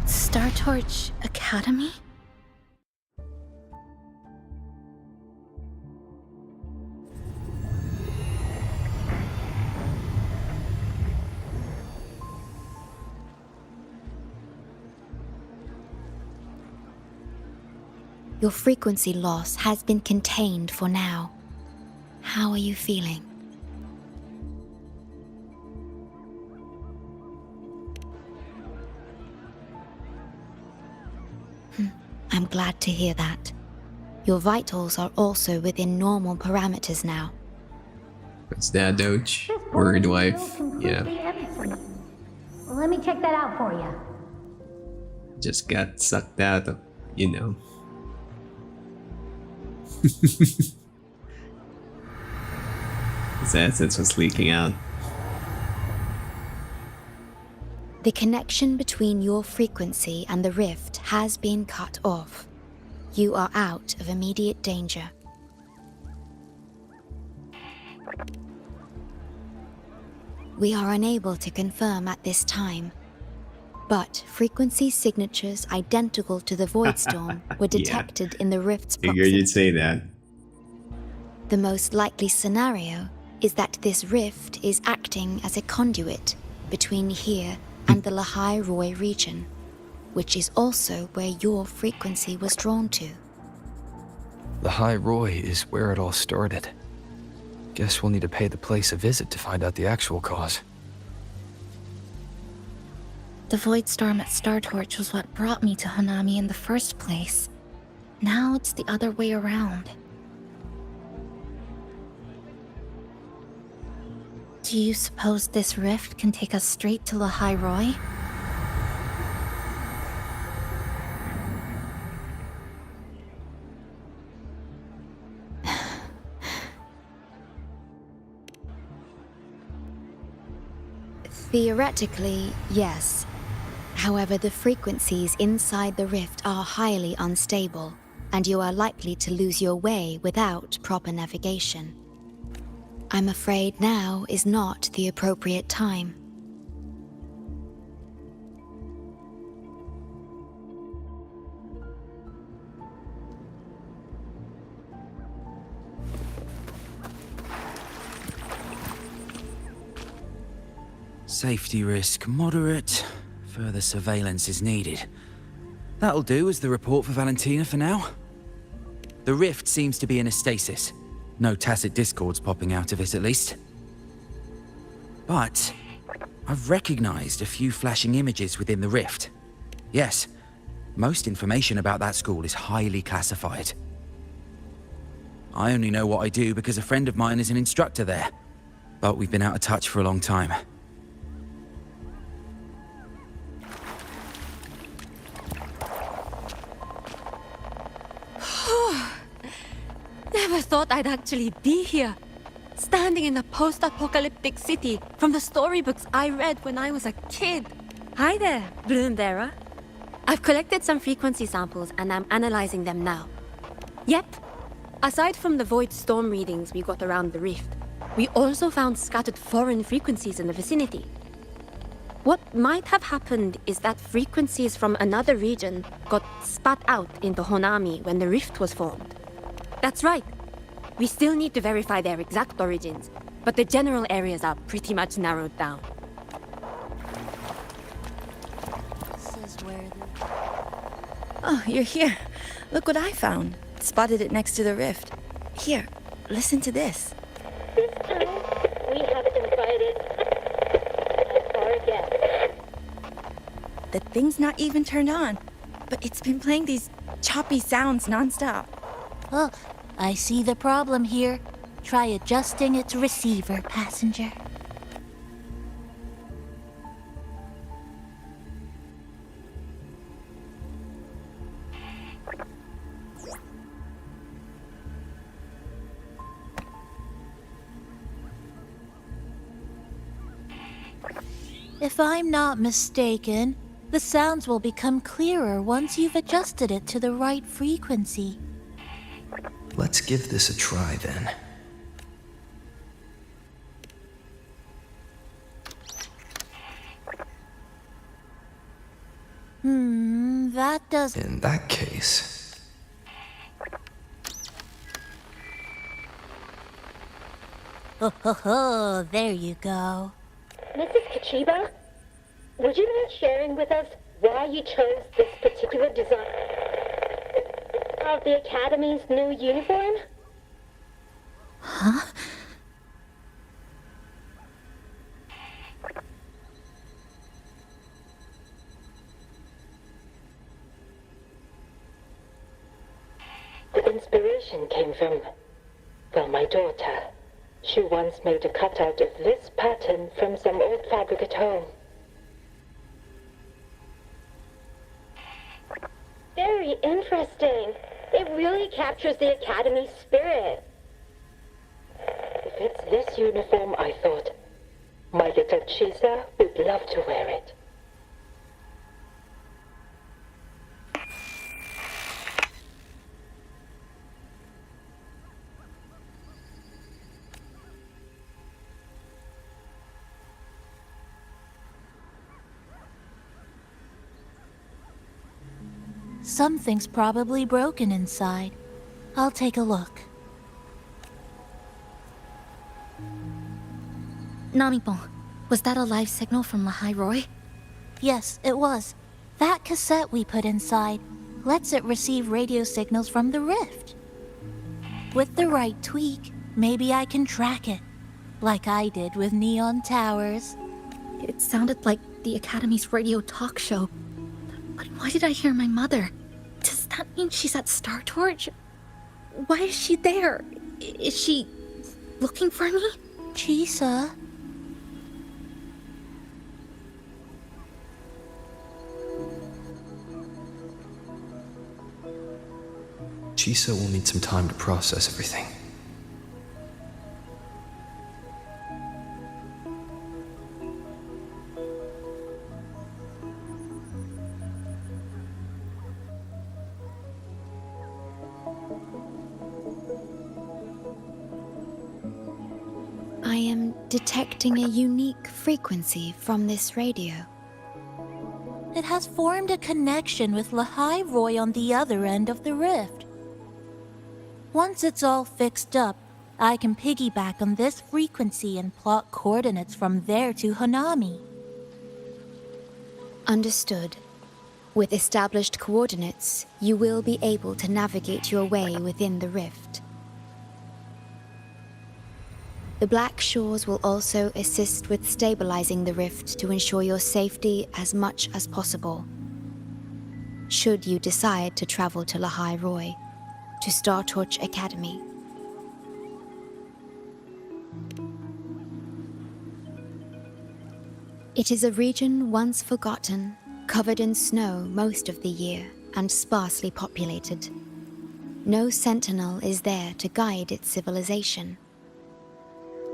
Star Torch Academy? Your frequency loss has been contained for now. How are you feeling? I'm glad to hear that. Your vitals are also within normal parameters now. What's that, Doge? Word wife. Yeah. Let me check that out for you. Just got sucked out of, you know. His assets was leaking out. The connection between your frequency and the rift has been cut off. You are out of immediate danger. We are unable to confirm at this time, but frequency signatures identical to the Void Storm were detected in the rift's Figured proximity. you'd say that. The most likely scenario is that this rift is acting as a conduit between here and the Lehigh Roy region, which is also where your frequency was drawn to. The High Roy is where it all started. Guess we'll need to pay the place a visit to find out the actual cause. The Void Storm at Star Torch was what brought me to Hanami in the first place. Now it's the other way around. Do you suppose this rift can take us straight to Lehigh Roy? Theoretically, yes. However, the frequencies inside the rift are highly unstable, and you are likely to lose your way without proper navigation. I'm afraid now is not the appropriate time. Safety risk moderate. Further surveillance is needed. That'll do as the report for Valentina for now. The rift seems to be in a stasis. No tacit discords popping out of it, at least. But I've recognized a few flashing images within the rift. Yes, most information about that school is highly classified. I only know what I do because a friend of mine is an instructor there, but we've been out of touch for a long time. Never thought I'd actually be here. Standing in a post-apocalyptic city from the storybooks I read when I was a kid. Hi there, Blundera. I've collected some frequency samples and I'm analyzing them now. Yep. Aside from the Void Storm readings we got around the rift, we also found scattered foreign frequencies in the vicinity. What might have happened is that frequencies from another region got spat out into Honami when the rift was formed. That's right. We still need to verify their exact origins, but the general areas are pretty much narrowed down. Oh, you're here. Look what I found. Spotted it next to the rift. Here, listen to this. This time, we have invited our guest. The thing's not even turned on, but it's been playing these choppy sounds nonstop. Oh, I see the problem here. Try adjusting its receiver, passenger. If I'm not mistaken, The sounds will become clearer once you've adjusted it to the right frequency. Let's give this a try then. That does... In that case... Oh, there you go. Mrs. Kachiba, would you mind sharing with us why you chose this particular design of the Academy's new uniform? Huh? The inspiration came from, well, my daughter. She once made a cutout of this pattern from some old fabric at home. Very interesting. It really captures the Academy's spirit. If it's this uniform, I thought, my little Chisa would love to wear it. Something's probably broken inside. I'll take a look. Namipon, was that a live signal from Lahai Roy? Yes, it was. That cassette we put inside lets it receive radio signals from the rift. With the right tweak, maybe I can track it, like I did with Neon Towers. It sounded like the Academy's radio talk show. But why did I hear my mother? Does that mean she's at Star Torch? Why is she there? Is she looking for me? Chisa? Chisa will need some time to process everything. I am detecting a unique frequency from this radio. It has formed a connection with Lahai Roy on the other end of the rift. Once it's all fixed up, I can piggyback on this frequency and plot coordinates from there to Hanami. Understood. With established coordinates, you will be able to navigate your way within the rift. The Black Shores will also assist with stabilizing the rift to ensure your safety as much as possible. Should you decide to travel to Lahai Roy, to Star Torch Academy. It is a region once forgotten, covered in snow most of the year, and sparsely populated. No sentinel is there to guide its civilization.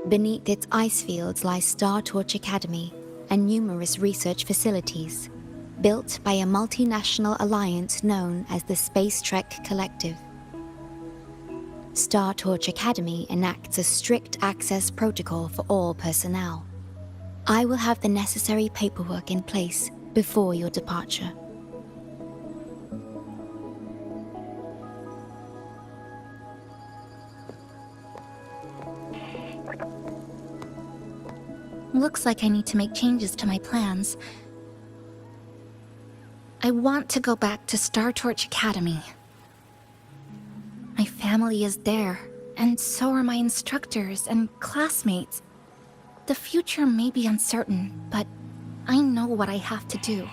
Beneath its ice fields lies Star Torch Academy and numerous research facilities, built by a multinational alliance known as the Space Trek Collective. Star Torch Academy enacts a strict access protocol for all personnel. I will have the necessary paperwork in place before your departure. Looks like I need to make changes to my plans. I want to go back to Star Torch Academy. My family is there, and so are my instructors and classmates. The future may be uncertain, but I know what I have to do.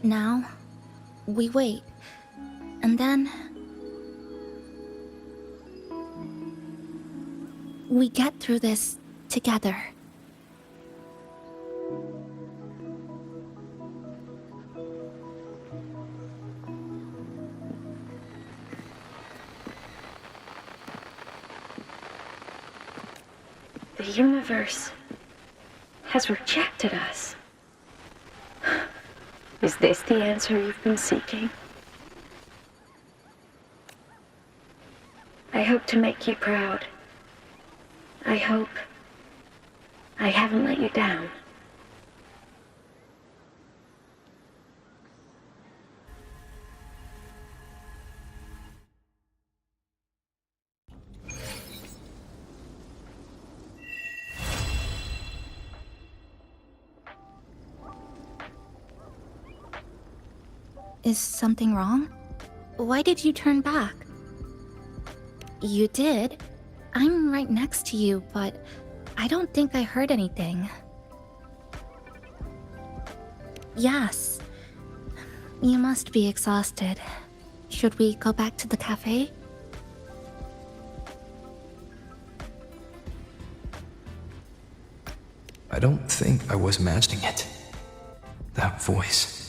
Now, we wait, and then... We get through this together. The universe has rejected us. Is this the answer you've been seeking? I hope to make you proud. I hope I haven't let you down. Is something wrong? Why did you turn back? You did. I'm right next to you, but I don't think I heard anything. Yes. You must be exhausted. Should we go back to the cafe? I don't think I was imagining it. That voice.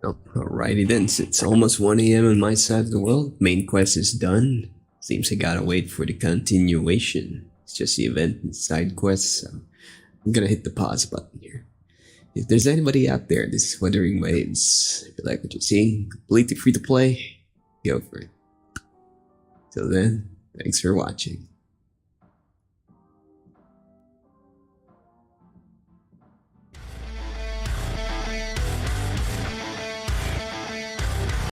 Oh, alrighty then, it's almost 1 a.m. on my side of the world. Main quest is done. Seems I gotta wait for the continuation. It's just the event and side quests, so I'm gonna hit the pause button here. If there's anybody out there, this is Wuthering Waves. If you like what you're seeing, completely free to play, go for it. Till then, thanks for watching.